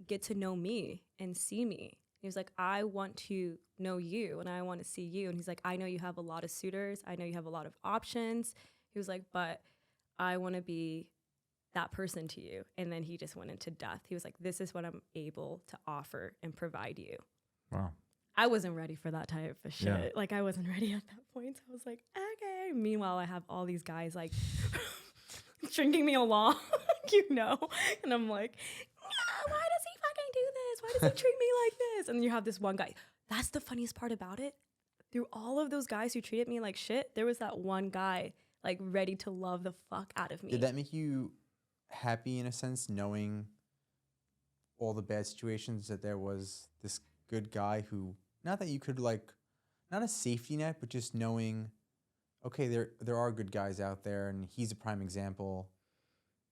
get to know me and see me. He was like, I want to know you and I want to see you. And he's like, I know you have a lot of suitors. I know you have a lot of options. He was like, but I want to be that person to you. And then he just went into depth. He was like, this is what I'm able to offer and provide you. Wow. I wasn't ready for that type of shit. Yeah. Like I wasn't ready at that point. So I was like, okay. Meanwhile, I have all these guys like stringing me along, you know? And I'm like, why does he fucking do this? Why does he treat me like this? And then you have this one guy. That's the funniest part about it. Through all of those guys who treated me like shit, there was that one guy like ready to love the fuck out of me. Did that make you happy in a sense, knowing all the bad situations, that there was this good guy who, not that you could like, not a safety net, but just knowing, okay, there are good guys out there and he's a prime example?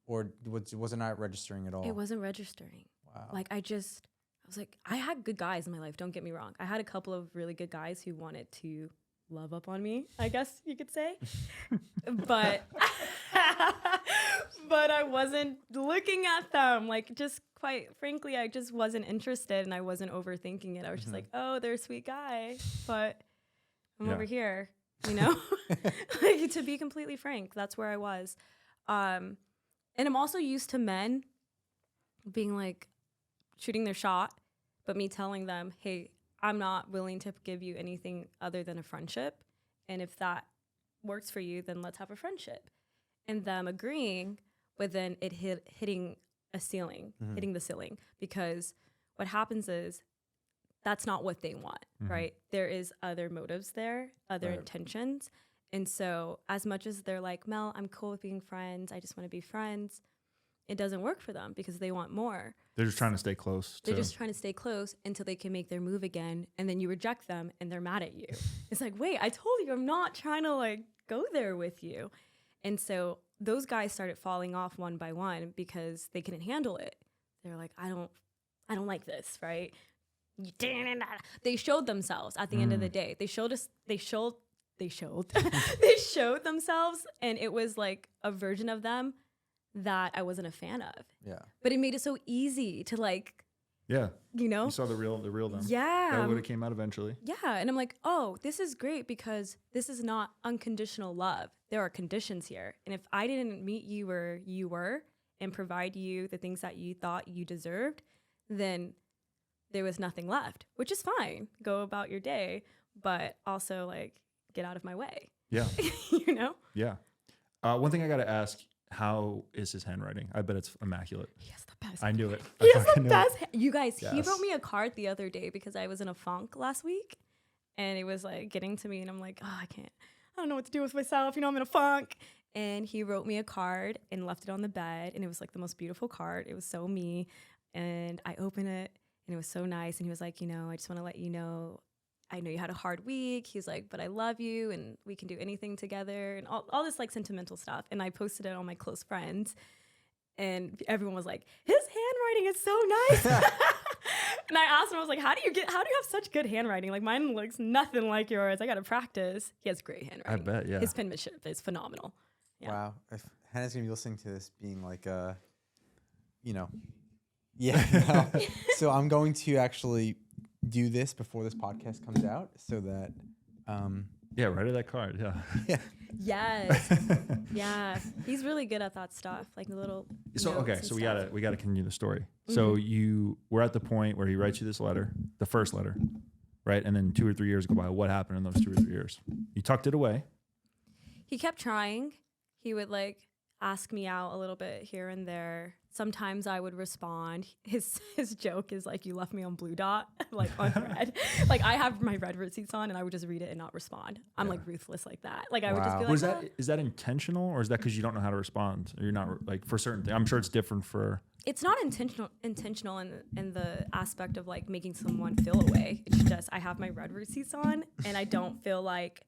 Or was it not registering at all? It wasn't registering. Wow. Like I was like, I had good guys in my life. Don't get me wrong. I had a couple of really good guys who wanted to love up on me, I guess you could say. but I wasn't looking at them. Like just quite frankly, I just wasn't interested and I wasn't overthinking it. I was just like, oh, they're a sweet guy, but I'm over here, you know? Like, to be completely frank, that's where I was. And I'm also used to men being like shooting their shot, but me telling them, hey, I'm not willing to give you anything other than a friendship. And if that works for you, then let's have a friendship. And them agreeing, but then it hitting a ceiling, hitting the ceiling. Because what happens is that's not what they want, right? There is other motives there, other intentions. And so as much as they're like, Mel, I'm cool with being friends, I just want to be friends, it doesn't work for them because they want more. They're just trying to stay close. They're just trying to stay close until they can make their move again. And then you reject them and they're mad at you. It's like, wait, I told you I'm not trying to like go there with you. And so those guys started falling off one by one because they couldn't handle it. They're like, I don't like this, right? They showed themselves at the end of the day. They showed themselves, and it was like a version of them that I wasn't a fan of. Yeah. But it made it so easy to like Yeah. You know? You saw the real them. Yeah. That would have came out eventually. Yeah. And I'm like, oh, this is great because this is not unconditional love. There are conditions here. And if I didn't meet you where you were and provide you the things that you thought you deserved, then there was nothing left, which is fine. Go about your day, but also like get out of my way. Yeah. You know? Yeah. One thing I got to ask, how is his handwriting? I bet it's immaculate. He has the best. I knew it. He has the best. You guys, he Yes. wrote me a card the other day because I was in a funk last week and it was like getting to me and I'm like, oh, I don't know what to do with myself. You know, I'm in a funk. And he wrote me a card and left it on the bed. And it was like the most beautiful card. It was so me. And I opened it and it was so nice. And he was like, you know, I just want to let you know, I know you had a hard week. He's like, but I love you and we can do anything together and all this like sentimental stuff. And I posted it on my close friends and everyone was like, his handwriting is so nice. And I asked him, I was like, how do you have such good handwriting? Like mine looks nothing like yours. I got to practice. He has great handwriting. I bet, yeah. His penmanship is phenomenal. Yeah. Wow. If Hannah's going to be listening to this being like, you know, yeah. No. So I'm going to actually do this before this podcast comes out so that Yeah, write that card. Yeah. yeah. Yes. Yeah. He's really good at that stuff. Like the little So notes okay, and so we stuff. gotta continue the story. So we're at the point where he writes you this letter, the first letter, right? And then 2 or 3 years go by. What happened in those 2 or 3 years? You tucked it away. He kept trying. He would like ask me out a little bit here and there. Sometimes I would respond. His joke is like, you left me on blue dot, like on red. Like I have my red receipts on and I would just read it and not respond. I'm like ruthless like that. Like I would just be like, Is that intentional or is that because you don't know how to respond? Or you're not like for certain things? I'm sure it's different for. It's not intentional in the aspect of like making someone feel away. It's just I have my red receipts on and I don't feel like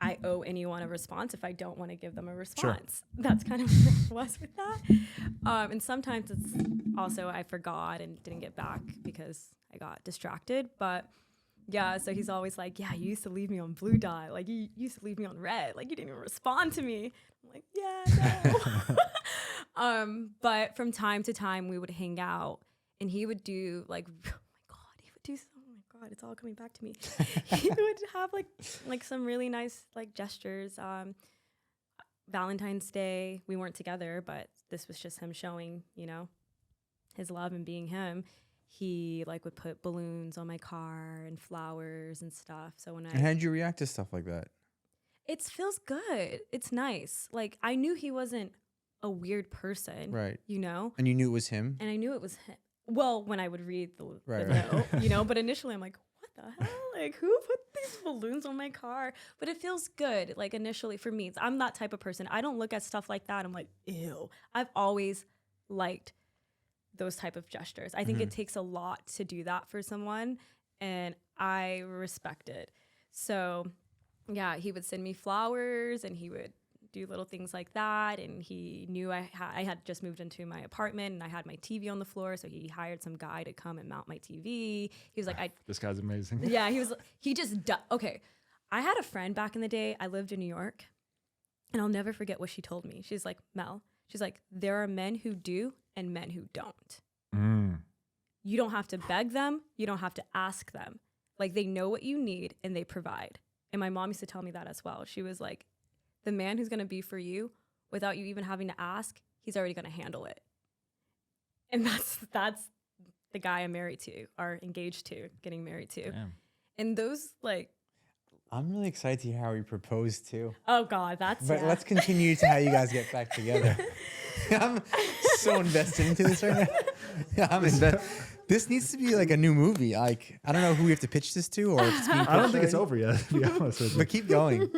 I owe anyone a response if I don't want to give them a response. Sure. That's kind of what it was with that. And sometimes it's also I forgot and didn't get back because I got distracted. But yeah, so he's always like, yeah, you used to leave me on blue dot. Like you used to leave me on red. Like you didn't even respond to me. I'm like, yeah, no. But from time to time we would hang out and he would do like, God, it's all coming back to me. He would have like some really nice like gestures. Valentine's Day, we weren't together, but this was just him showing, you know, his love and being him. He like would put balloons on my car and flowers and stuff. So when And how did you react to stuff like that? it feels good. It's nice. Like I knew he wasn't a weird person, Right. You know, And you knew it was him? and I knew it was him. Well, when I would read the Right. note, you know, but initially I'm like, what the hell? Like, who put these balloons on my car? But it feels good. Like, initially for me, I'm that type of person. I don't look at stuff like that. I'm like, ew. I've always liked those type of gestures. I think it takes a lot to do that for someone, and I respect it. So, yeah, he would send me flowers, and he would do little things like that, and he knew I had just moved into my apartment and I had my TV on the floor, so he hired some guy to come and mount my TV. He was like, This guy's amazing. yeah, okay. I had a friend back in the day. I lived in New York, and I'll never forget what she told me. She's like, Mel, she's like, there are men who do and men who don't. You don't have to beg them. You don't have to ask them. Like, they know what you need and they provide. And my mom used to tell me that as well. She was like, the man who's going to be for you without you even having to ask, he's already going to handle it. And that's the guy I'm married to, or engaged to, getting married to. Damn. And those, like, I'm really excited to hear how he proposed too. oh God, that's, But yeah. let's continue to how you guys get back together. I'm so invested into this right now. Yeah, I'm invested. This needs to be like a new movie. Like, I don't know who we have to pitch this to, or if it's being I don't pitched think it's already. over yet, to be honest with you. But keep going.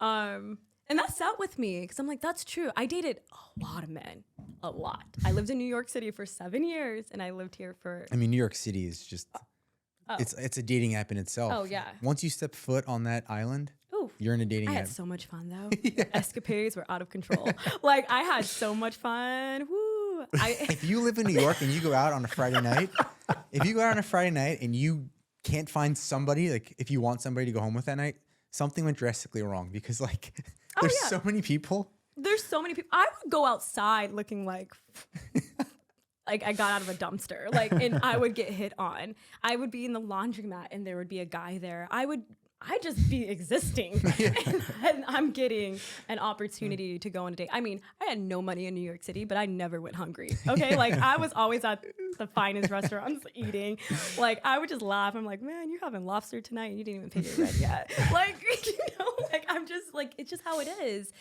And that sat with me because I'm like, that's true. I dated a lot of men, a lot. I lived in New York City for 7 years, and I lived here for. I mean, New York City is just, it's a dating app in itself. Oh, yeah. Once you step foot on that island, Ooh, you're in a dating I app. had so much fun though. Escapades were out of control. Like I had so much fun. Woo! If you live in New York and you go out on a Friday night, and you can't find somebody, like if you want somebody to go home with that night, something went drastically wrong because like there's yeah. so many people. There's so many people. I would go outside looking like like I got out of a dumpster, like, and I would get hit on. I would be in the laundromat and there would be a guy there. I'd just be existing and I'm getting an opportunity to go on a date. I mean, I had no money in New York City, but I never went hungry. Okay. Like I was always at the finest restaurants eating. Like I would just laugh. I'm like, man, you're having lobster tonight and you didn't even pay your rent yet. Like, like I'm just like, it's just how it is.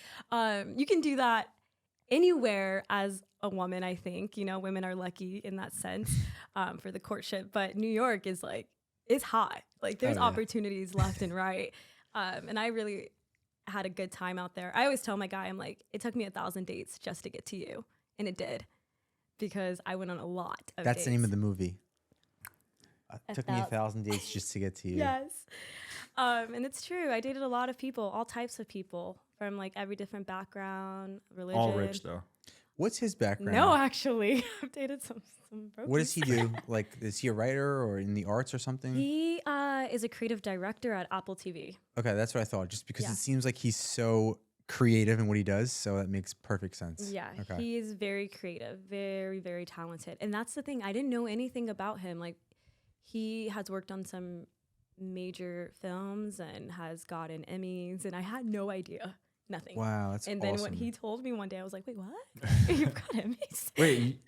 You can do that anywhere as a woman, I think. Women are lucky in that sense for the courtship, but New York is like, it's hot. Like there's opportunities left and right. And I really had a good time out there. I always tell my guy, I'm like, it took me 1,000 dates just to get to you. And it did, because I went on a lot of That's dates. the name of the movie. It took me 1,000 dates just to get to you. Yes. And it's true. I dated a lot of people, all types of people from like every different background, religion. All rich though. What's his background? No, actually, I've dated some brokies. What does he do? Like, is he a writer or in the arts or something? He is a creative director at Apple TV. Okay, that's what I thought. Just because it seems like he's so creative in what he does, so that makes perfect sense. Yeah, okay. He is very creative, very, very talented. And that's the thing. I didn't know anything about him. Like, he has worked on some major films and has gotten Emmys, and I had no idea. Nothing. Wow, that's And awesome. then when he told me one day, I was like, wait, what? You've got Emmys? Wait,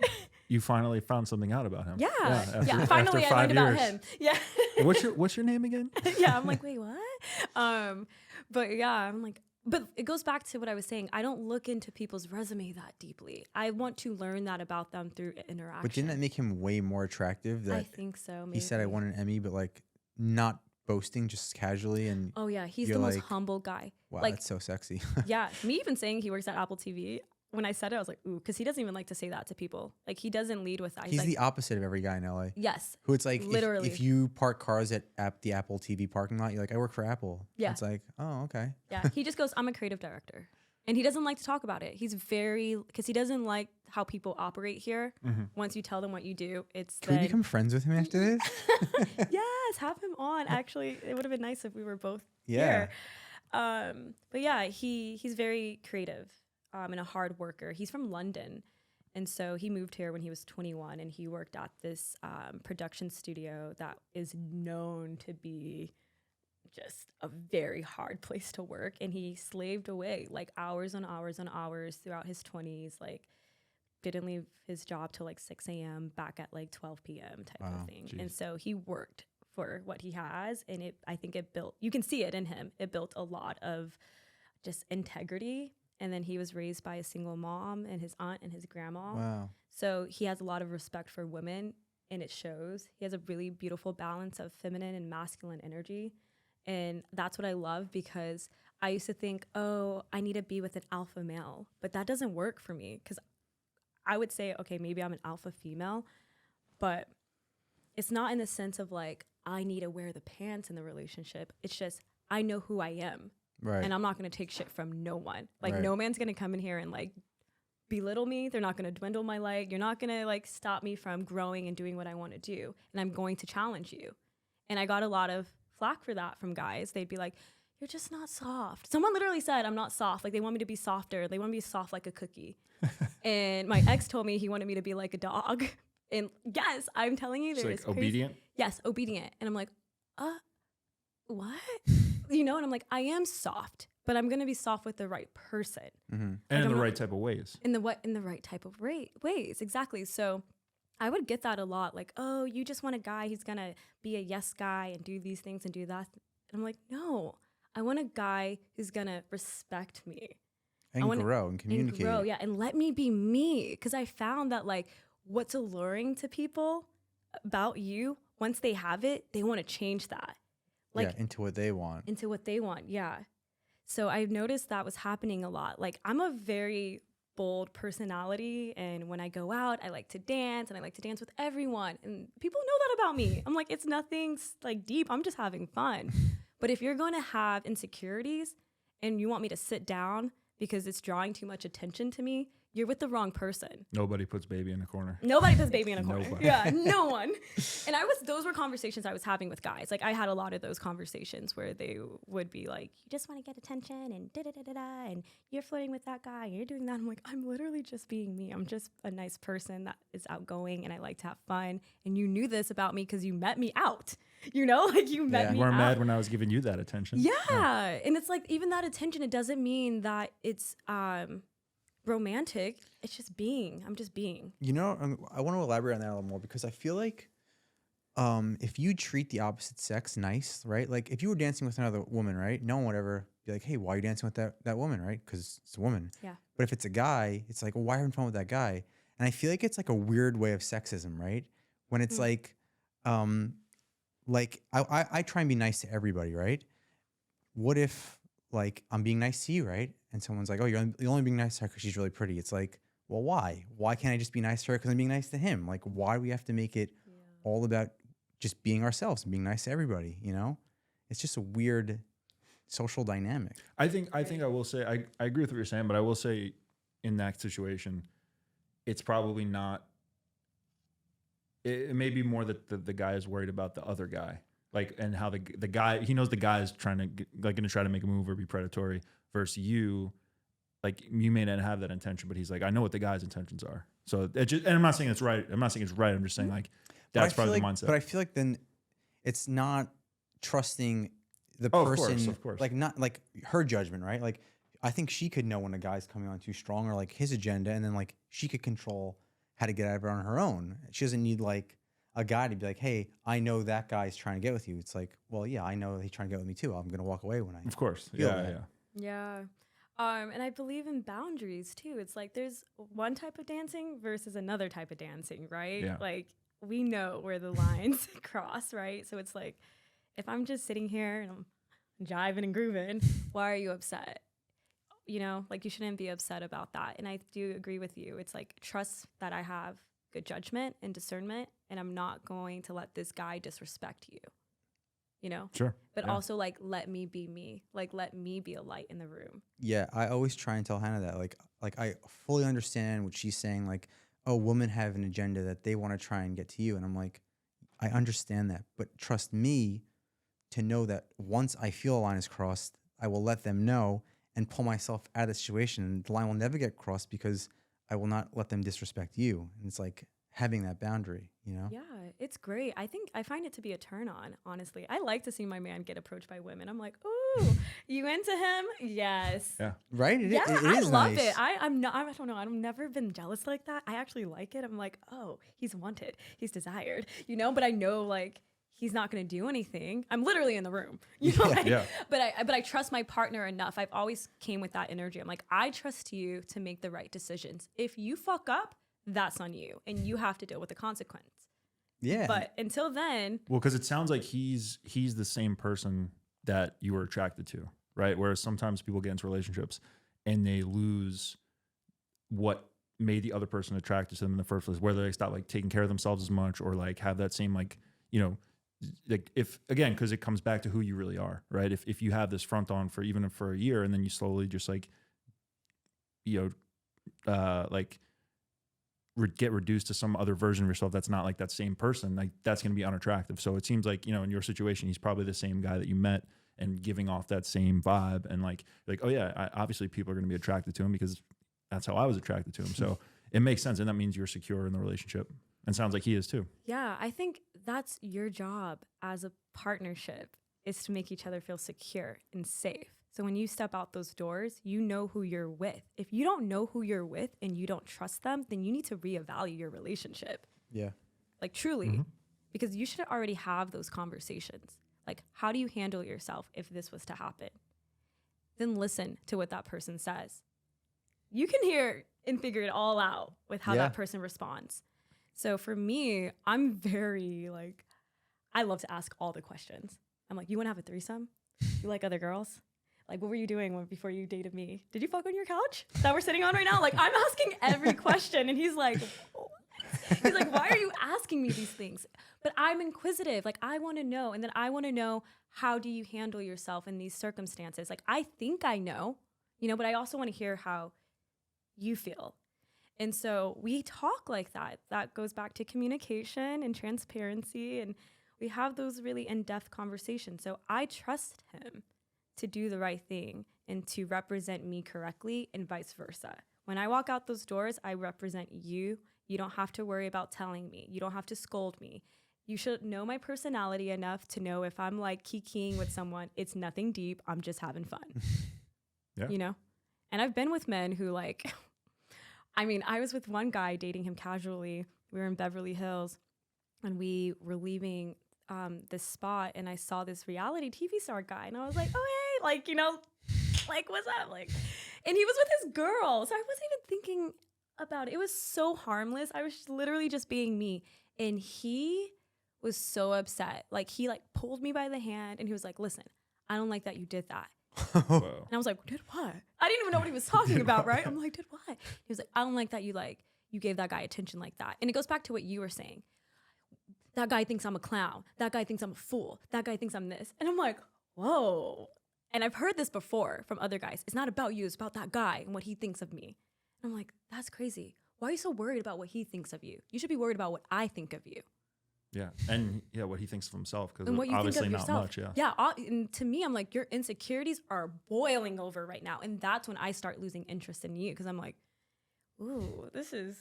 you finally found something out about him? Yeah. After Finally, I learned about years. him. Yeah. What's your name again? Yeah. I'm like, wait, what? But yeah, I'm like, but it goes back to what I was saying. I don't look into people's resume that deeply. I want to learn that about them through interaction. But didn't that make him way more attractive? That I think so. Maybe. he said I won an Emmy, but like not boasting, just casually. And oh yeah, he's you're the most like, humble guy. wow, like, that's so sexy. yeah, me even saying he works at Apple TV. When I said it, I was like, ooh, because he doesn't even like to say that to people. Like he doesn't lead with that. He's like, the opposite of every guy in LA. yes. Who it's like, literally. if you park cars at the Apple TV parking lot, you're like, I work for Apple. Yeah. It's like, oh, okay. Yeah. He just goes, I'm a creative director. And he doesn't like to talk about it. He's because he doesn't like how people operate here. Mm-hmm. Once you tell them what you do, it's Can we become friends with him after this? yes, have him on. Actually, it would have been nice if we were both Yeah. here. But yeah, he's very creative and a hard worker. He's from London. And so he moved here when he was 21 and he worked at this production studio that is known to be just a very hard place to work. And he slaved away like hours and hours and hours throughout his 20s, like didn't leave his job till like 6 a.m. back at like 12 p.m. type of thing. Geez. And so he worked for what he has. And I think it built, you can see it in him. It built a lot of just integrity. And then he was raised by a single mom and his aunt and his grandma. Wow. So he has a lot of respect for women and it shows. He has a really beautiful balance of feminine and masculine energy. And that's what I love because I used to think, oh, I need to be with an alpha male. But that doesn't work for me because I would say, okay, maybe I'm an alpha female, but it's not in the sense of like, I need to wear the pants in the relationship. It's just, I know who I am. Right. And I'm not going to take shit from no one. Like, Right. no man's going to come in here and like belittle me. They're not going to dwindle my leg. You're not going to like stop me from growing and doing what I want to do. And I'm going to challenge you. And I got a lot of flack for that from guys. They'd be like, you're just not soft. Someone literally said I'm not soft. Like they want me to be softer. They want me to be soft like a cookie. And my ex told me he wanted me to be like a dog. And yes, I'm telling you, It's there like is crazy. obedient. Yes, obedient. And I'm like, what? And I'm like, I am soft, but I'm gonna be soft with the right person. Mm-hmm. And Like, in I'm the not- right type of ways. In the right type of ways. Exactly. So I would get that a lot. Like, oh, you just want a guy who's gonna be a yes guy and do these things and do that. And I'm like, no, I want a guy who's gonna respect me. And grow and communicate. And grow, yeah, and let me be me. Because I found that like what's alluring to people about you, once they have it, they want to change that. Like into what they want. into what they want, yeah. So I've noticed that was happening a lot. Like I'm a very bold personality, and when I go out, I like to dance, and I like to dance with everyone, and people know that about me. I'm like, it's nothing like deep. I'm just having fun. But if you're going to have insecurities and you want me to sit down because it's drawing too much attention to me, you're with the wrong person. Nobody puts baby in a corner. Nobody puts baby in a corner. Nobody. Yeah, no one. And those were conversations I was having with guys. Like I had a lot of those conversations where they would be like, you just want to get attention and da-da-da-da-da, and you're flirting with that guy and you're doing that. I'm like, I'm literally just being me. I'm just a nice person that is outgoing and I like to have fun. And you knew this about me because you met me out. You know, like you met me You weren't out. mad when I was giving you that attention. Yeah. And it's like, even that attention, it doesn't mean that it's romantic. It's just being. I'm just being. You know, I want to elaborate on that a little more because I feel like if you treat the opposite sex nice, right? Like if you were dancing with another woman, right? No one would ever be like, hey, why are you dancing with that woman, right? Because it's a woman. Yeah. But if it's a guy, it's like, well, why are you having fun with that guy? And I feel like it's like a weird way of sexism, right? When it's like I try and be nice to everybody, right? What if like I'm being nice to you, right? And someone's like, oh, you're only being nice to her because she's really pretty. It's like, well, why? Why can't I just be nice to her because I'm being nice to him? Like, why do we have to make it all about just being ourselves and being nice to everybody, you know? It's just a weird social dynamic. I think I will say, I agree with what you're saying, but I will say in that situation, it's probably not, it may be more that the guy is worried about the other guy. Like, and how the guy, he knows the guy is trying to going to try to make a move or be predatory versus you. Like you may not have that intention, but he's like, I know what the guy's intentions are. So it just, and I'm not saying it's right. I'm not saying it's right. I'm just saying like, that's probably the mindset. But I feel like then it's not trusting the person. Of course. Like not like her judgment, right? Like I think she could know when a guy's coming on too strong or like his agenda. And then like she could control how to get out of it on her own. She doesn't need like a guy to be like, hey, I know that guy's trying to get with you. It's like, well, yeah, I know he's trying to get with me too. I'm going to walk away when I Of course. feel Yeah, that. Yeah. And I believe in boundaries too. It's like there's one type of dancing versus another type of dancing, right? Yeah. Like we know where the lines cross, right? So it's like if I'm just sitting here and I'm jiving and grooving, why are you upset? You know, like you shouldn't be upset about that. And I do agree with you. It's like trust that I have good judgment and discernment, and I'm not going to let this guy disrespect you, you know? Sure. But also like, let me be me, like, let me be a light in the room. Yeah, I always try and tell Hannah that, like I fully understand what she's saying. Like, oh, women have an agenda that they want to try and get to you, and I'm like, I understand that, but trust me to know that once I feel a line is crossed, I will let them know and pull myself out of the situation, and the line will never get crossed because I will not let them disrespect you. And it's like having that boundary, you know? Yeah, it's great. I find it to be a turn on, honestly. I like to see my man get approached by women. I'm like, ooh, you into him? Yes. Yeah. Right? It I is love nice. it. I don't know. I've never been jealous like that. I actually like it. I'm like, oh, he's wanted. He's desired, you know? But I know like he's not going to do anything. I'm literally in the room, you know? Yeah. But I trust my partner enough. I've always came with that energy. I'm like, I trust you to make the right decisions. If you fuck up, that's on you, and you have to deal with the consequence. Yeah. But until then, Well, because it sounds like he's the same person that you were attracted to, right? Whereas sometimes people get into relationships and they lose what made the other person attracted to them in the first place, whether they stop like taking care of themselves as much or like have that same like, you know, like if again, because it comes back to who you really are, right? If you have this front on for even for a year and then you slowly just like, you know, like get reduced to some other version of yourself that's not like that same person, like that's going to be unattractive. So it seems like, you know, in your situation, he's probably the same guy that you met and giving off that same vibe. And like, oh yeah, obviously people are going to be attracted to him because that's how I was attracted to him. So it makes sense. And that means you're secure in the relationship. And sounds like he is too. yeah, I think that's your job as a partnership, is to make each other feel secure and safe. So when you step out those doors, you know who you're with. If you don't know who you're with and you don't trust them, then you need to reevaluate your relationship. Yeah. Like truly, because you should already have those conversations. Like, how do you handle yourself if this was to happen? Then listen to what that person says. You can hear and figure it all out with how that person responds. So for me, I'm very like, I love to ask all the questions. I'm like, you want to have a threesome? You like other girls? Like, what were you doing before you dated me? Did you fuck on your couch that we're sitting on right now? Like, I'm asking every question. And he's like, what? He's like, why are you asking me these things? But I'm inquisitive. Like, I want to know. And then I want to know, how do you handle yourself in these circumstances? Like, I think I know, you know, but I also want to hear how you feel. And so we talk like that. That goes back to communication and transparency. And we have those really in-depth conversations. So I trust him to do the right thing and to represent me correctly and vice versa. When I walk out those doors, I represent you. You don't have to worry about telling me. You don't have to scold me. You should know my personality enough to know if I'm like kikiing with someone, it's nothing deep. I'm just having fun. Yeah. You know? And I've been with men who like, I mean, I was with one guy dating him casually. We were in Beverly Hills and we were leaving this spot and I saw this reality TV star guy and I was like, oh, hey, like, you know, like, what's up? Like, and he was with his girl. So I wasn't even thinking about it. It was so harmless. I was literally just being me. And he was so upset. Like, he like pulled me by the hand and he was like, listen, I don't like that you did that. Whoa. And I was like, did what? I didn't even know what he was talking about, right? I'm like, did what? He was like, I don't like that you gave that guy attention like that. And it goes back to what you were saying. That guy thinks I'm a clown. That guy thinks I'm a fool. That guy thinks I'm this. And I'm like, whoa. And I've heard this before from other guys. It's not about you. It's about that guy and what he thinks of me. And I'm like, that's crazy. Why are you so worried about what he thinks of you? You should be worried about what I think of you. Yeah. And yeah, what he thinks of himself, because And what you obviously think of not yourself. much. Yeah. Yeah. And to me, I'm like, your insecurities are boiling over right now. And that's when I start losing interest in you because I'm like, ooh, this is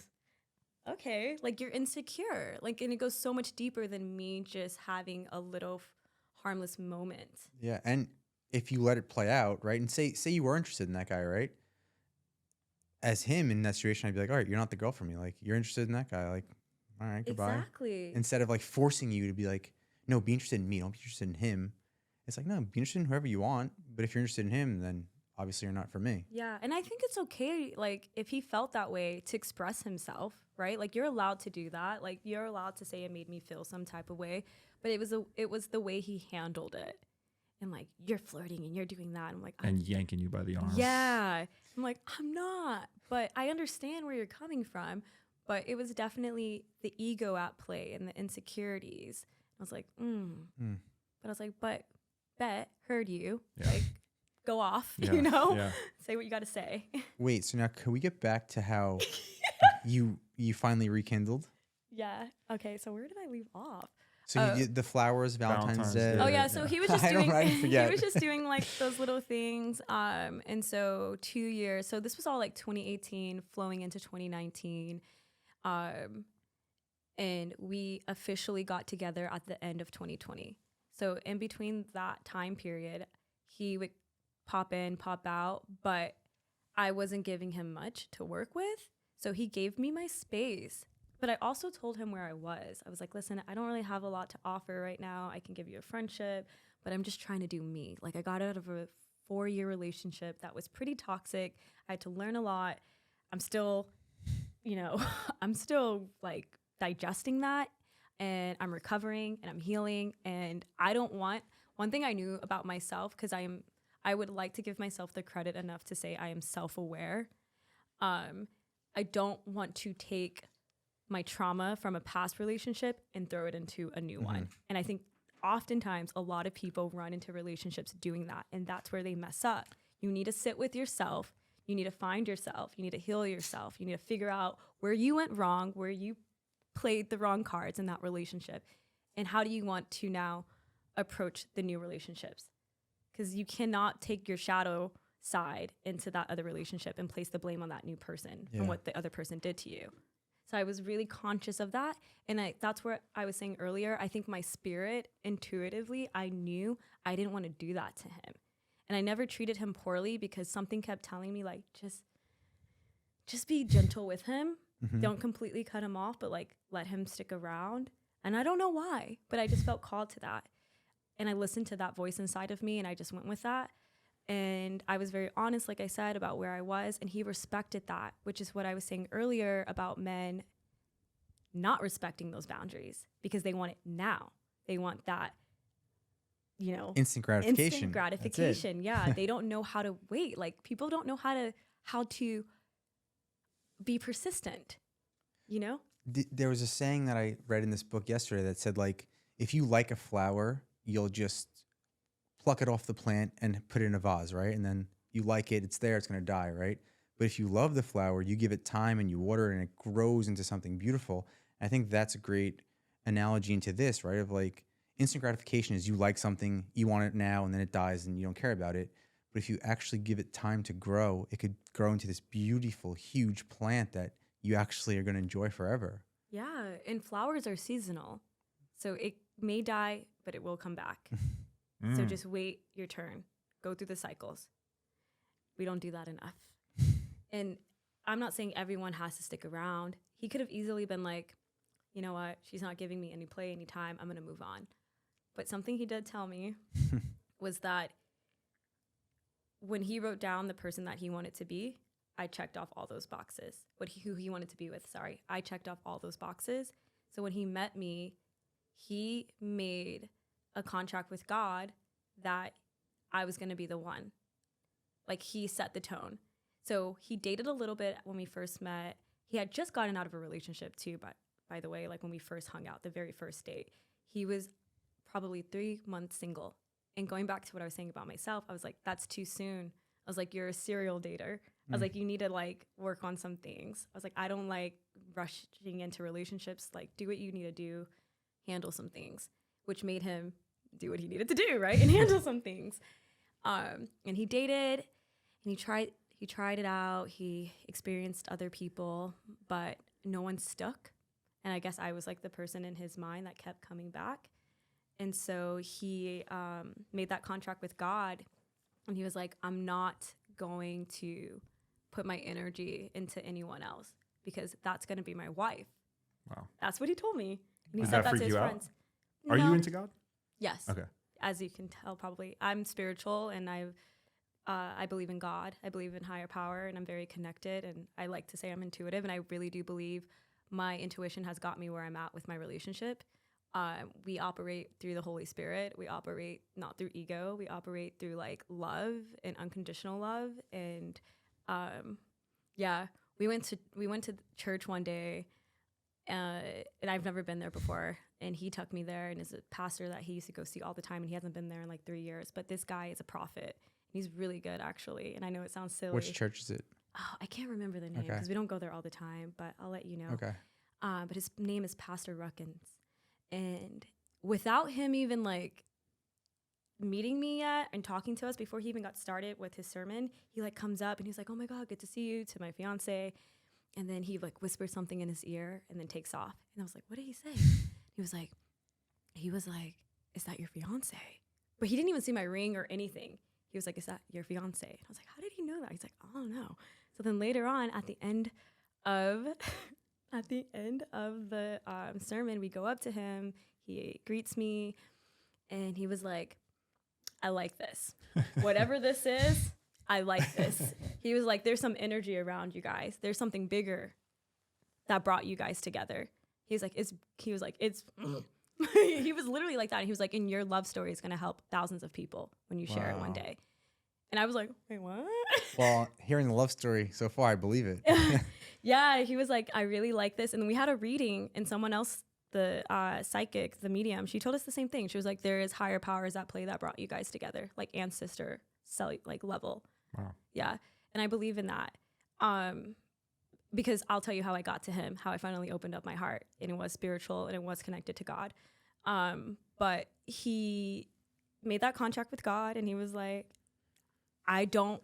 okay. Like, you're insecure. Like, and it goes so much deeper than me just having a little harmless moment. Yeah, and if you let it play out, right, and say you were interested in that guy, right? As him in that situation, I'd be like, all right, you're not the girl for me. Like, you're interested in that guy. Like, all right, goodbye. Exactly. Instead of like forcing you to be like, no, be interested in me. Don't be interested in him. It's like, no, be interested in whoever you want. But if you're interested in him, then obviously you're not for me. Yeah. And I think it's okay, like, if he felt that way, to express himself, right? Like, you're allowed to do that. Like, you're allowed to say it made me feel some type of way. But it was the way he handled it. And like, you're flirting and you're doing that. I'm like, And yanking you by the arm. yeah. I'm like, I'm not. But I understand where you're coming from. But it was definitely the ego at play and the insecurities. I was like, But I was like, but bet, heard you. Yeah. Like, go off, Yeah. you know? Yeah. Say what you got to say. Wait, so now can we get back to how you finally rekindled? Yeah. Okay. So where did I leave off? So you did the flowers, Valentine's Day. Yeah, Oh yeah. So he was just I don't doing. write and He forget. was just doing like those little things. And so 2 years. So this was all like 2018, flowing into 2019. And we officially got together at the end of 2020. So in between that time period, he would pop in, pop out, but I wasn't giving him much to work with. So he gave me my space. But I also told him where I was. I was like, listen, I don't really have a lot to offer right now. I can give you a friendship, but I'm just trying to do me. Like, I got out of a 4-year relationship that was pretty toxic. I had to learn a lot. I'm still, I'm still like digesting that, and I'm recovering and I'm healing. And I don't want, one thing I knew about myself, because I would like to give myself the credit enough to say I am self-aware. I don't want to take my trauma from a past relationship and throw it into a new one. And I think oftentimes a lot of people run into relationships doing that, and that's where they mess up. You need to sit with yourself. You need to find yourself. You need to heal yourself. You need to figure out where you went wrong, where you played the wrong cards in that relationship, and how do you want to now approach the new relationships. Because you cannot take your shadow side into that other relationship and place the blame on that new person from what the other person did to you. So I was really conscious of that. And that's where I was saying earlier, I think my spirit, intuitively, I knew I didn't want to do that to him. And I never treated him poorly because something kept telling me, like, just be gentle with him. Don't completely cut him off, but like let him stick around. And I don't know why, but I just felt called to that. And I listened to that voice inside of me and I just went with that. And I was very honest, like I said, about where I was. And he respected that, which is what I was saying earlier about men not respecting those boundaries because they want it now. They want that, Instant gratification. instant gratification. Yeah. They don't know how to wait. Like, people don't know how to be persistent, There was a saying that I read in this book yesterday that said, like, if you like a flower, you'll just pluck it off the plant and put it in a vase, right? And then you like it, it's there, it's going to die, right? But if you love the flower, you give it time and you water it and it grows into something beautiful. I think that's a great analogy into this, right? Of like instant gratification is you like something, you want it now, and then it dies and you don't care about it. But if you actually give it time to grow, it could grow into this beautiful, huge plant that you actually are going to enjoy forever. Yeah, and flowers are seasonal. So it may die, but it will come back. So just wait your turn. Go through the cycles. We don't do that enough. And I'm not saying everyone has to stick around. He could have easily been like, you know what? She's not giving me any play, any time. I'm going to move on. But something he did tell me was that when he wrote down the person that he wanted to be, I checked off all those boxes. Who he wanted to be with, I checked off all those boxes. So when he met me, he made a contract with God that I was going to be the one. Like, he set the tone. So he dated a little bit when we first met. He had just gotten out of a relationship too, but by the way, like when we first hung out, the very first date, he was probably 3 months single. And going back to what I was saying about myself, I was like, that's too soon. I was like, you're a serial dater. I was like, you need to like work on some things. I was like, I don't like rushing into relationships. Like, do what you need to do, handle some things, which made him do what he needed to do, right? And handle some things. And he dated and he tried it out. He experienced other people, but no one stuck. And I guess I was like the person in his mind that kept coming back. And so he made that contract with God. And he was like, I'm not going to put my energy into anyone else because that's going to be my wife. Wow. That's what he told me. And he Does said that that freak to his you out? friends. Are No. you into God? Yes. Okay. As you can tell, probably. I'm spiritual and I believe in God. I believe in higher power and I'm very connected. And I like to say I'm intuitive. And I really do believe my intuition has got me where I'm at with my relationship. We operate through the Holy Spirit. We operate not through ego. We operate through like love and unconditional love. And we went to church one day, and I've never been there before. And he took me there, and is a pastor that he used to go see all the time, and he hasn't been there in like 3 years. But this guy is a prophet. He's really good, actually. And I know it sounds silly. Which church is it? Oh, I can't remember the name because we don't go there all the time. But I'll let you know. Okay. But his name is Pastor Ruckins. And without him even like meeting me yet and talking to us before he even got started with his sermon, he like comes up and he's like, oh my God, good to see you, to my fiance. And then he like whispers something in his ear and then takes off. And I was like, what did he say? He was like, is that your fiance? But he didn't even see my ring or anything. He was like, is that your fiance? And I was like, how did he know that? He's like, I don't know. So then later on at the end of the sermon, we go up to him. He greets me, and he was like, I like this. Whatever this is, I like this. He was like, there's some energy around you guys. There's something bigger that brought you guys together. He was like, it's he was literally like that. He was like, and your love story is going to help thousands of people when you share it one day. And I was like, wait, what? Well, hearing the love story so far, I believe it. Yeah, he was like, I really like this. And then we had a reading, and someone else, the psychic, the medium, she told us the same thing. She was like, there is higher powers at play that brought you guys together, like ancestor like level. Wow. Yeah. And I believe in that. Because I'll tell you how I got to him, how I finally opened up my heart, and it was spiritual and it was connected to God. But he made that contract with God, and he was like, I don't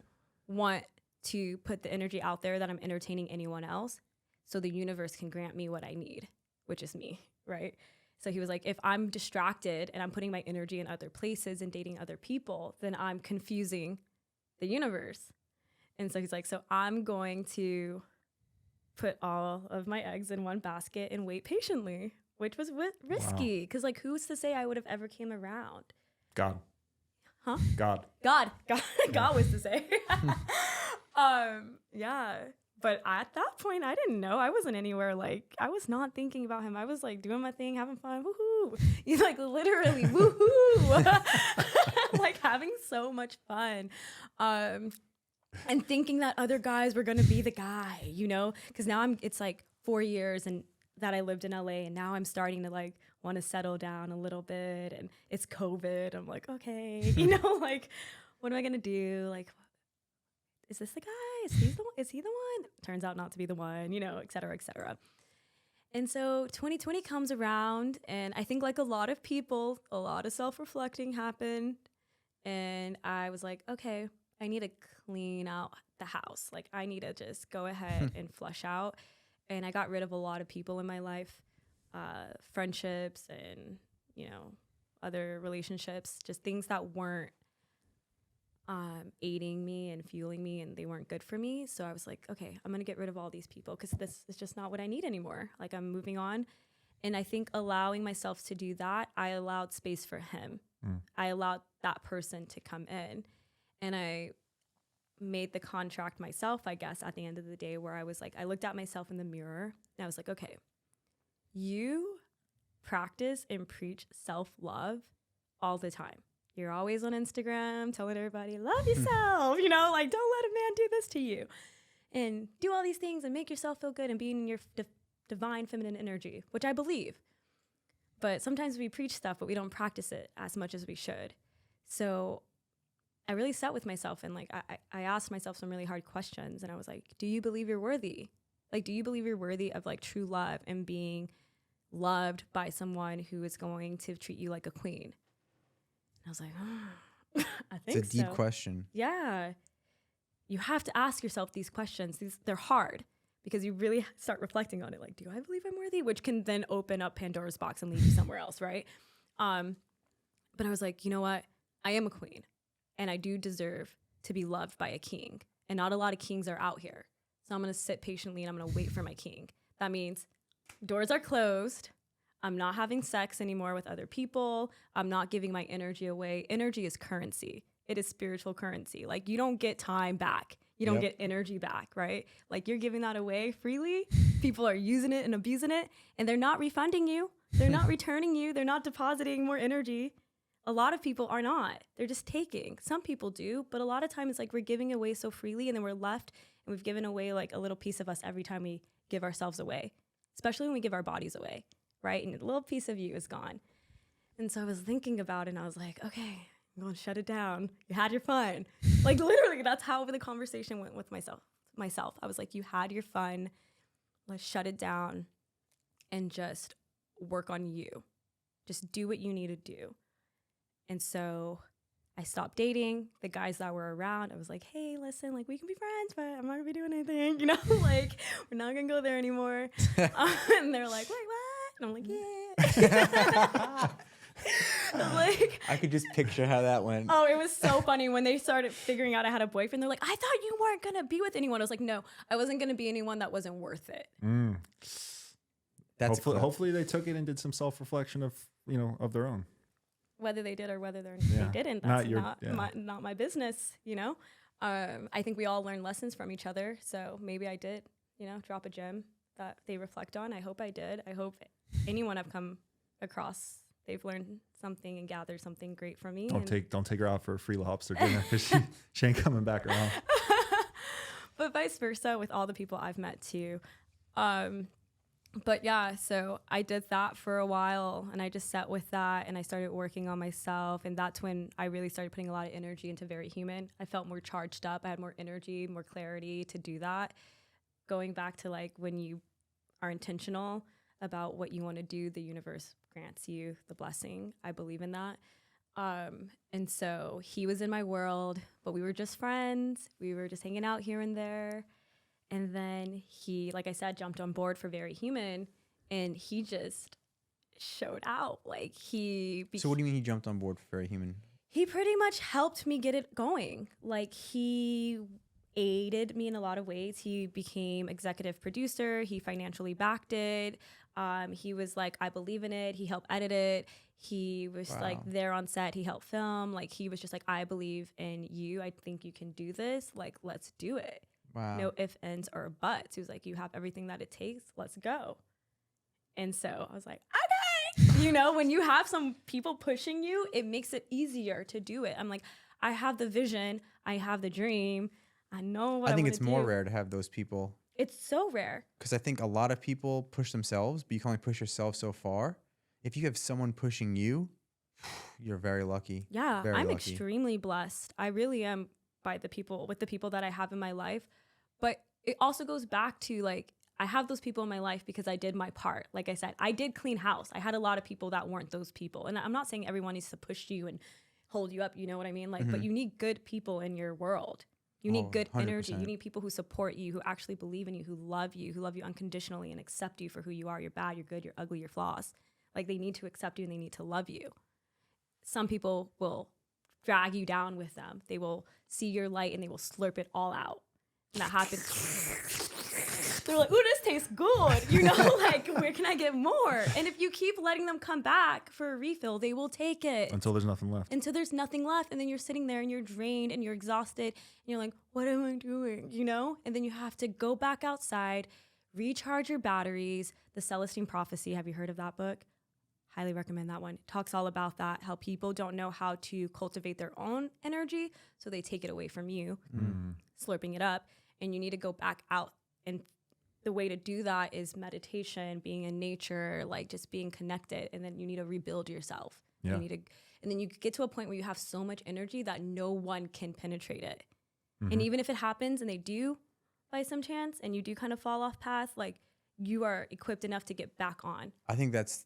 want to put the energy out there that I'm entertaining anyone else, so the universe can grant me what I need, which is me, right? So he was like, if I'm distracted and I'm putting my energy in other places and dating other people, then I'm confusing the universe. And so he's like, so I'm going to put all of my eggs in one basket and wait patiently, which was risky. Because like, who's to say I would have ever came around? God. Huh? God Was to say. Yeah. But at that point, I didn't know. I wasn't anywhere. Like, I was not thinking about him. I was like doing my thing, having fun. Woohoo. You like literally woohoo. Like having so much fun. And thinking that other guys were going to be the guy, you know, because now it's like 4 years and that I lived in LA, and now I'm starting to like want to settle down a little bit, and it's COVID. I'm like, okay, you know, like, what am I going to do? Like, is this the guy? is he the one? Turns out not to be the one, you know, et cetera, et cetera. And so 2020 comes around, and I think like a lot of people, a lot of self-reflecting happened. And I was like, okay, I need to clean out the house. Like I need to just go ahead and flush out. And I got rid of a lot of people in my life, friendships and, you know, other relationships, just things that weren't aiding me and fueling me, and they weren't good for me. So I was like, okay, I'm going to get rid of all these people because this is just not what I need anymore. Like I'm moving on. And I think allowing myself to do that, I allowed space for him. I allowed that person to come in, and I made the contract myself, I guess, at the end of the day, where I was like, I looked at myself in the mirror and I was like, okay, you practice and preach self-love all the time. You're always on Instagram telling everybody, love yourself, you know, like don't let a man do this to you, and do all these things and make yourself feel good and be in your divine feminine energy, which I believe. But sometimes we preach stuff, but we don't practice it as much as we should. So I really sat with myself and like I asked myself some really hard questions, and I was like, do you believe you're worthy? Like, do you believe you're worthy of like true love and being loved by someone who is going to treat you like a queen? And I was like, oh, I think so. It's a deep question. Yeah. You have to ask yourself these questions. They're hard because you really start reflecting on it. Like, do I believe I'm worthy? Which can then open up Pandora's box and lead you somewhere else, right? But I was like, you know what? I am a queen, and I do deserve to be loved by a king. And not a lot of kings are out here. So I'm going to sit patiently and I'm going to wait for my king. That means doors are closed. I'm not having sex anymore with other people. I'm not giving my energy away. Energy is currency. It is spiritual currency. Like you don't get time back. You don't get energy back, right? Like you're giving that away freely. People are using it and abusing it, and they're not refunding you. They're not returning you. They're not depositing more energy. A lot of people are not. They're just taking. Some people do, but a lot of times it's like we're giving away so freely, and then we're left and we've given away like a little piece of us every time we give ourselves away, especially when we give our bodies away, right? And a little piece of you is gone. And so I was thinking about it, and I was like, okay, I'm going to shut it down. You had your fun. Like literally, that's how the conversation went with myself. I was like, you had your fun. Let's shut it down and just work on you. Just do what you need to do. And so I stopped dating the guys that were around. I was like, hey, listen, like we can be friends, but I'm not gonna be doing anything, you know, like we're not gonna go there anymore. And they're like, wait, what? And I'm like, yeah. I'm like, I could just picture how that went. Oh, it was so funny when they started figuring out I had a boyfriend. They're like, I thought you weren't gonna be with anyone. I was like, no, I wasn't gonna be anyone that wasn't worth it. That's hopefully they took it and did some self-reflection of, you know, of their own. Whether they did or whether they didn't, Not that's your- not my business, you know? I think we all learn lessons from each other. So maybe I did, you know, drop a gem that they reflect on. I hope I did. I hope anyone I've come across, they've learned something and gathered something great from me. Don't take her out for a free lobster dinner because she ain't coming back around. But vice versa with all the people I've met too. But yeah, so I did that for a while, and I just sat with that, and I started working on myself, and that's when I really started putting a lot of energy into Very Human. I felt more charged up. I had more energy, more clarity to do that. Going back to like when you are intentional about what you want to do, the universe grants you the blessing. I believe in that. And so he was in my world, but we were just friends. We were just hanging out here and there. And then he, like I said, jumped on board for Very Human, and he just showed out. Like So what do you mean he jumped on board for Very Human? He pretty much helped me get it going. Like he aided me in a lot of ways. He became executive producer. He financially backed it. He was like, I believe in it. He helped edit it. He was like there on set. He helped film. Like he was just like, I believe in you. I think you can do this. Like, let's do it. Wow. No ifs, ands, or buts. He was like, you have everything that it takes. Let's go. And so I was like, okay. You know, when you have some people pushing you, it makes it easier to do it. I'm like, I have the vision. I have the dream. I know what I think want it's to more do. rare to have those people. It's so rare. Because I think a lot of people push themselves, but you can only push yourself so far. If you have someone pushing you, you're very lucky. Yeah, Very I'm lucky. extremely blessed. I really am with the people that I have in my life. But it also goes back to like, I have those people in my life because I did my part. Like I said, I did clean house. I had a lot of people that weren't those people. And I'm not saying everyone needs to push you and hold you up. You know what I mean? Like, but you need good people in your world. You need good 100%. energy. You need people who support you, who actually believe in you, who love you unconditionally and accept you for who you are. You're bad, you're good, you're ugly, your flaws. Like they need to accept you and they need to love you. Some people will drag you down with them. They will see your light and they will slurp it all out. And that happens. They're like, ooh, this tastes good. You know, like, where can I get more? And if you keep letting them come back for a refill, they will take it. Until there's nothing left. Until there's nothing left. And then you're sitting there and you're drained and you're exhausted. And you're like, what am I doing? You know? And then you have to go back outside, recharge your batteries. The Celestine Prophecy. Have you heard of that book? Highly recommend that one. It talks all about that, how people don't know how to cultivate their own energy. So they take it away from you, slurping it up. And you need to go back out. And the way to do that is meditation, being in nature, like just being connected. And then you need to rebuild yourself. Yeah. You need to, and then you get to a point where you have so much energy that no one can penetrate it. And even if it happens and they do by some chance and you do kind of fall off path, like you are equipped enough to get back on. I think that's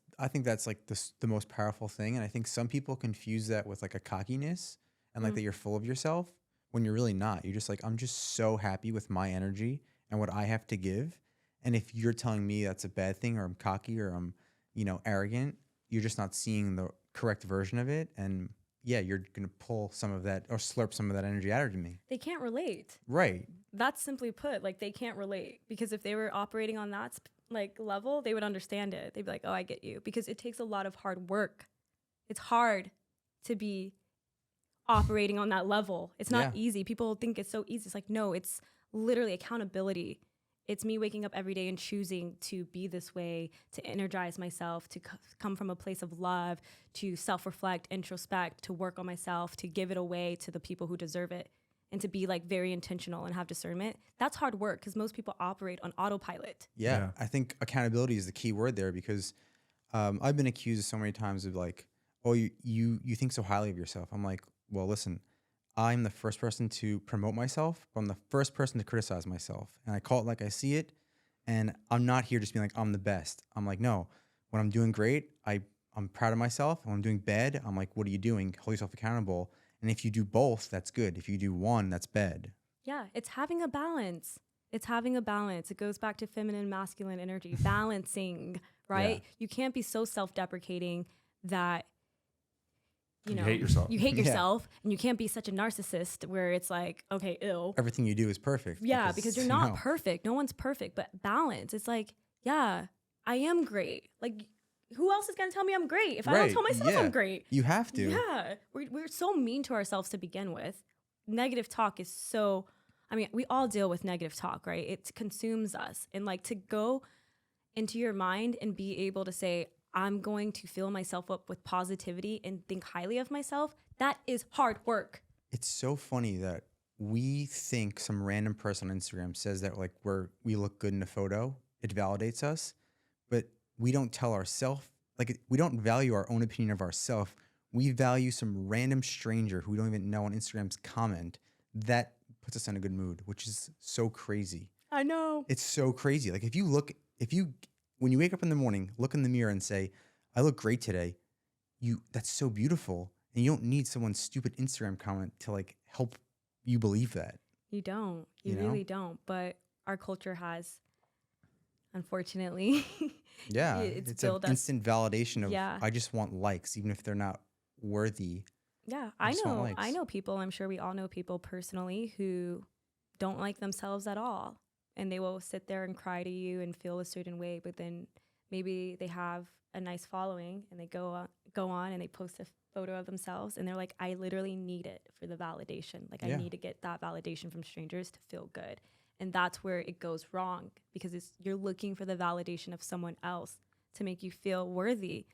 like the most powerful thing. And I think some people confuse that with like a cockiness and like that you're full of yourself when you're really not. You're just like, I'm just so happy with my energy and what I have to give. And if you're telling me that's a bad thing or I'm cocky or I'm, you know, arrogant, you're just not seeing the correct version of it. And yeah, you're going to pull some of that or slurp some of that energy out of me. They can't relate. Right. That's simply put, like they can't relate, because if they were operating on that like level, they would understand it. They'd be like, oh, I get you, because it takes a lot of hard work. It's hard to be operating on that level. It's not easy. People think it's so easy. It's like, no, it's literally accountability. It's me waking up every day and choosing to be this way, to energize myself, to come from a place of love, to self-reflect, introspect, to work on myself, to give it away to the people who deserve it, and to be like very intentional and have discernment. That's hard work because most people operate on autopilot. Yeah. I think accountability is the key word there, because I've been accused so many times of like, oh, you think so highly of yourself. I'm like, well, listen, I'm the first person to promote myself, but I'm the first person to criticize myself. And I call it like I see it. And I'm not here just being like, I'm the best. I'm like, no, when I'm doing great, I'm proud of myself. When I'm doing bad, I'm like, what are you doing? Hold yourself accountable. And if you do both, that's good. If you do one, that's bad. Yeah, it's having a balance. It's having a balance. It goes back to feminine, masculine energy, balancing, right? Yeah. You can't be so self-deprecating that you hate yourself. You hate yourself, and you can't be such a narcissist where it's like, okay, ew. Everything you do is perfect. Yeah, because you're not perfect. No one's perfect, but balance. It's like, yeah, I am great. Like, who else is going to tell me I'm great if I don't tell myself I'm great? You have to. Yeah. We're so mean to ourselves to begin with. Negative talk is so, I mean, we all deal with negative talk, right? It consumes us. And like to go into your mind and be able to say, I'm going to fill myself up with positivity and think highly of myself, that is hard work. It's so funny that we think some random person on Instagram says that like we look good in a photo, it validates us, but we don't tell ourselves, like we don't value our own opinion of ourselves. We value some random stranger who we don't even know on Instagram's comment. That puts us in a good mood, which is so crazy. I know. It's so crazy. Like when you wake up in the morning, look in the mirror and say, I look great today, that's so beautiful. And you don't need someone's stupid Instagram comment to like help you believe that. You don't. You really don't. But our culture has, unfortunately. Yeah. It's an instant validation of, I just want likes, even if they're not worthy. Yeah. I know people, I'm sure we all know people personally who don't like themselves at all. And they will sit there and cry to you and feel a certain way, but then maybe they have a nice following and they go on and they post a photo of themselves and they're like, I literally need it for the validation. Like I need to get that validation from strangers to feel good. And that's where it goes wrong, because you're looking for the validation of someone else to make you feel worthy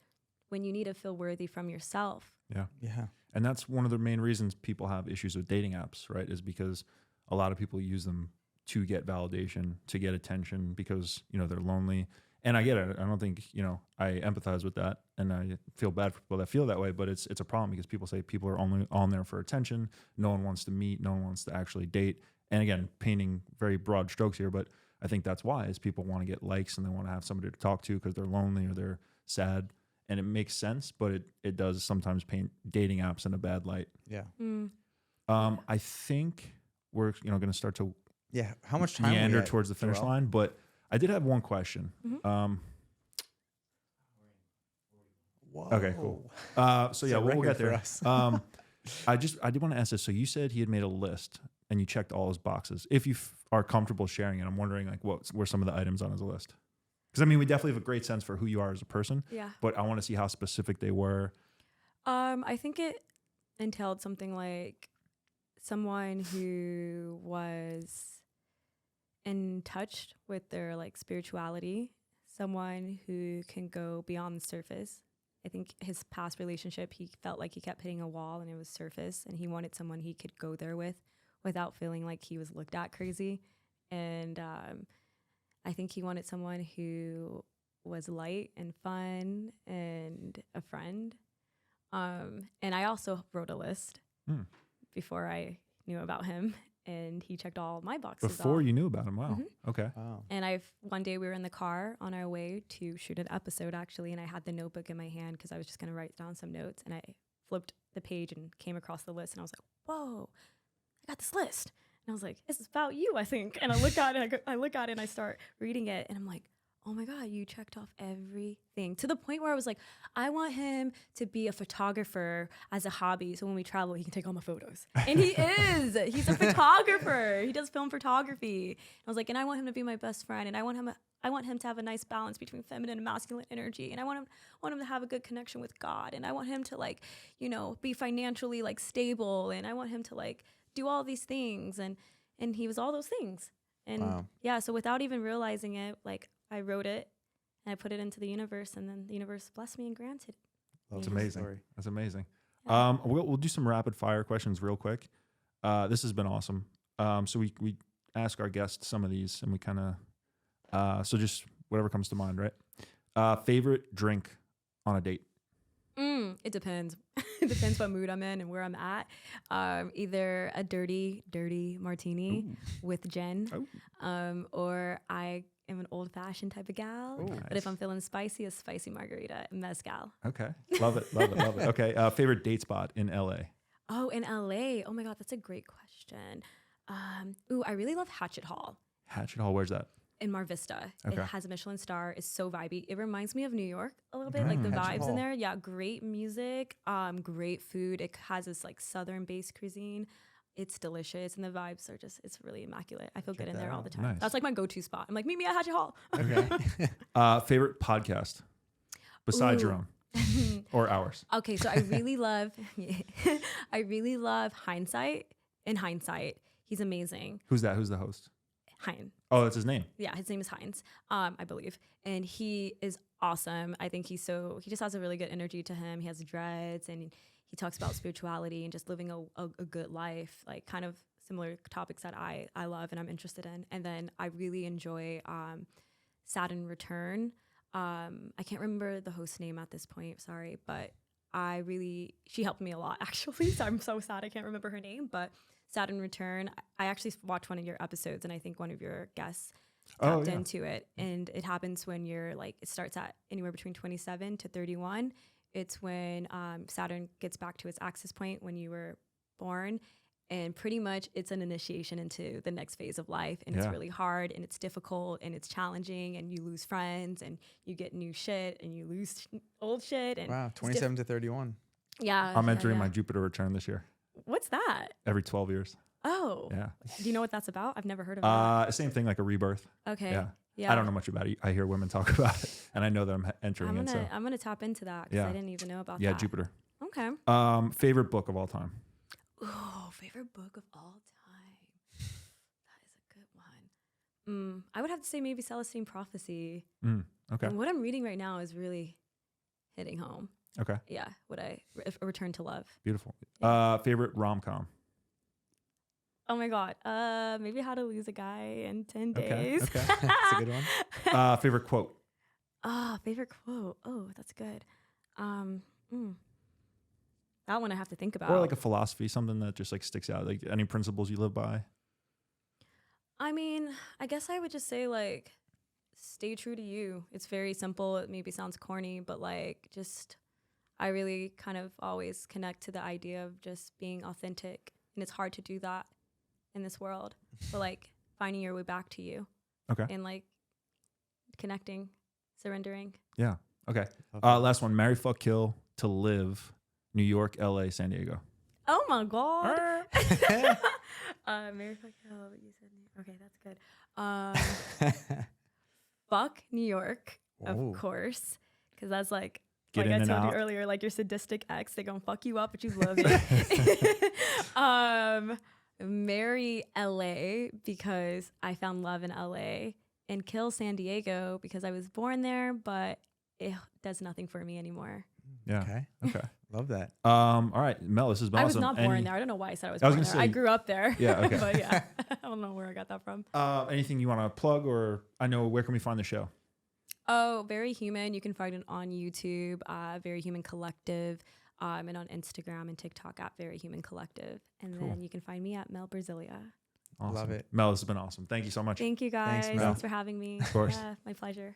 when you need to feel worthy from yourself. Yeah. Yeah. And that's one of the main reasons people have issues with dating apps, right? Is because a lot of people use them to get validation, to get attention, because, you know, they're lonely. And I get it. I don't think, you know, I empathize with that, and I feel bad for people that feel that way, but it's a problem because people say people are only on there for attention. No one wants to meet. No one wants to actually date. And again, painting very broad strokes here, but I think that's why is people want to get likes and they want to have somebody to talk to because they're lonely or they're sad. And it makes sense, but it does sometimes paint dating apps in a bad light. Yeah. I think we're going to start to How much time meander towards the finish line, but I did have one question. Whoa. Okay, cool. So yeah, we'll get there. I did want to ask this. So you said he had made a list and you checked all his boxes. If you are comfortable sharing it, I'm wondering like what were some of the items on his list? Because I mean, we definitely have a great sense for who you are as a person. Yeah. But I want to see how specific they were. I think it entailed something like someone who was in touch with their like spirituality, someone who can go beyond the surface. I think his past relationship, he felt like he kept hitting a wall and it was surface, and he wanted someone he could go there with without feeling like he was looked at crazy. And I think he wanted someone who was light and fun and a friend. And I also wrote a list before I knew about him, and he checked all my boxes Before off. you knew about him. Wow. Mm-hmm. Okay. Wow. And one day we were in the car on our way to shoot an episode actually, and I had the notebook in my hand because I was just going to write down some notes, and I flipped the page and came across the list, and I was like, whoa, I got this list. And I was like, this is about you, I think. And I look at it, and I start reading it, and I'm like, oh my God, you checked off everything, to the point where I was like, I want him to be a photographer as a hobby. So when we travel, he can take all my photos. And he is. He's a photographer. He does film photography. I was like, and I want him to be my best friend. And I want him to have a nice balance between feminine and masculine energy. And I want him to have a good connection with God. And I want him to like, be financially like stable. And I want him to like do all these things. And he was all those things. And wow. So without even realizing it, like, I wrote it and I put it into the universe, and then the universe blessed me and granted it. That's amazing. That's amazing. Yeah. We'll do some rapid fire questions real quick. This has been awesome. So we ask our guests some of these, and we kind of so just whatever comes to mind, right? Favorite drink on a date? It depends. It depends what mood I'm in and where I'm at. Either a dirty martini with gin, or I am an old-fashioned type of gal. Ooh, but nice. if I'm feeling spicy, a spicy margarita, mezcal. Okay, love it. Okay, favorite date spot in LA? Oh, in LA. Oh my God, that's a great question. I really love Hatchet Hall. Hatchet Hall, where's that? In Mar Vista. Okay. It has a Michelin star. It's so vibey. It reminds me of New York a little bit, like the Hatchet vibes Hall. in there. Yeah, great music, great food. It has this like southern-based cuisine. It's delicious, and the vibes are it's really immaculate. I feel good in there all the time. Nice. That's like my go-to spot. I'm like, meet me at Hatchet Hall. Okay. Favorite podcast besides your own or ours? Okay, so I really love Hindsight. In Hindsight, he's amazing. Who's that? Who's the host? Hein. Oh, that's his name. Yeah, his name is Heinz, I believe. And he is awesome. I think he just has a really good energy to him. He has dreads, and he talks about spirituality and just living a good life, like kind of similar topics that I love and I'm interested in. And then I really enjoy Saturn Return. I can't remember the host's name at this point, sorry, but she helped me a lot actually. So I'm so sad I can't remember her name, but Saturn Return, I actually watched one of your episodes, and I think one of your guests tapped into it. And it happens when you're like, it starts at anywhere between 27 to 31. It's when Saturn gets back to its axis point when you were born. And pretty much it's an initiation into the next phase of life. And it's really hard, and it's difficult, and it's challenging, and you lose friends, and you get new shit, and you lose old shit. And wow, 27 to 31. Yeah. I'm entering my Jupiter return this year. What's that? Every 12 years. Oh. Yeah. Do you know what that's about? I've never heard of that. Same thing, like a rebirth. Okay. Yeah. I don't know much about it. I hear women talk about it, and I know that I'm entering it. So I'm gonna tap into that because I didn't even know about that. Yeah, Jupiter. Okay. Favorite book of all time? Oh, favorite book of all time. That is a good one. I would have to say maybe Celestine Prophecy. Okay. And what I'm reading right now is really hitting home. Okay. Yeah. A Return to Love. Beautiful. Favorite rom-com? Oh my God. Maybe How to Lose a Guy in 10 Days. Okay. That's a good one. Favorite quote? Favorite quote. Oh, that's good. That one I have to think about. Or like a philosophy, something that just like sticks out. Like any principles you live by? I mean, I guess I would just say like, stay true to you. It's very simple. It maybe sounds corny, but like just, I really kind of always connect to the idea of just being authentic. And it's hard to do that in this world, but like finding your way back to you. Okay. And like connecting, surrendering. Yeah. Okay. Okay. Last one. Marry, fuck, kill to live. New York, LA, San Diego. Oh my God. Mary fuck kill. You said okay, that's good. Fuck New York, Ooh. of course, because that's like Get I in and told you out. earlier, like your sadistic ex, they gonna fuck you up, but you love it. Marry LA because I found love in LA, and kill San Diego because I was born there, but it does nothing for me anymore. Yeah. Okay. Okay. Love that. All right, Mel, this has been I awesome. was not born there. I don't know why I said I was I was born gonna there. I say- grew up there. Yeah, okay. But yeah, I don't know where I got that from. Anything you want to plug, or I know where can we find the show? Oh, Very Human. You can find it on YouTube, Very Human Collective, and on Instagram and TikTok at Very Human Collective. And Cool. then you can find me at Mel Brazilia. Awesome. Love it. Mel, this has been awesome. Thank you so much. Thank you guys. Mel. Thanks for having me. Of course. Yeah, my pleasure.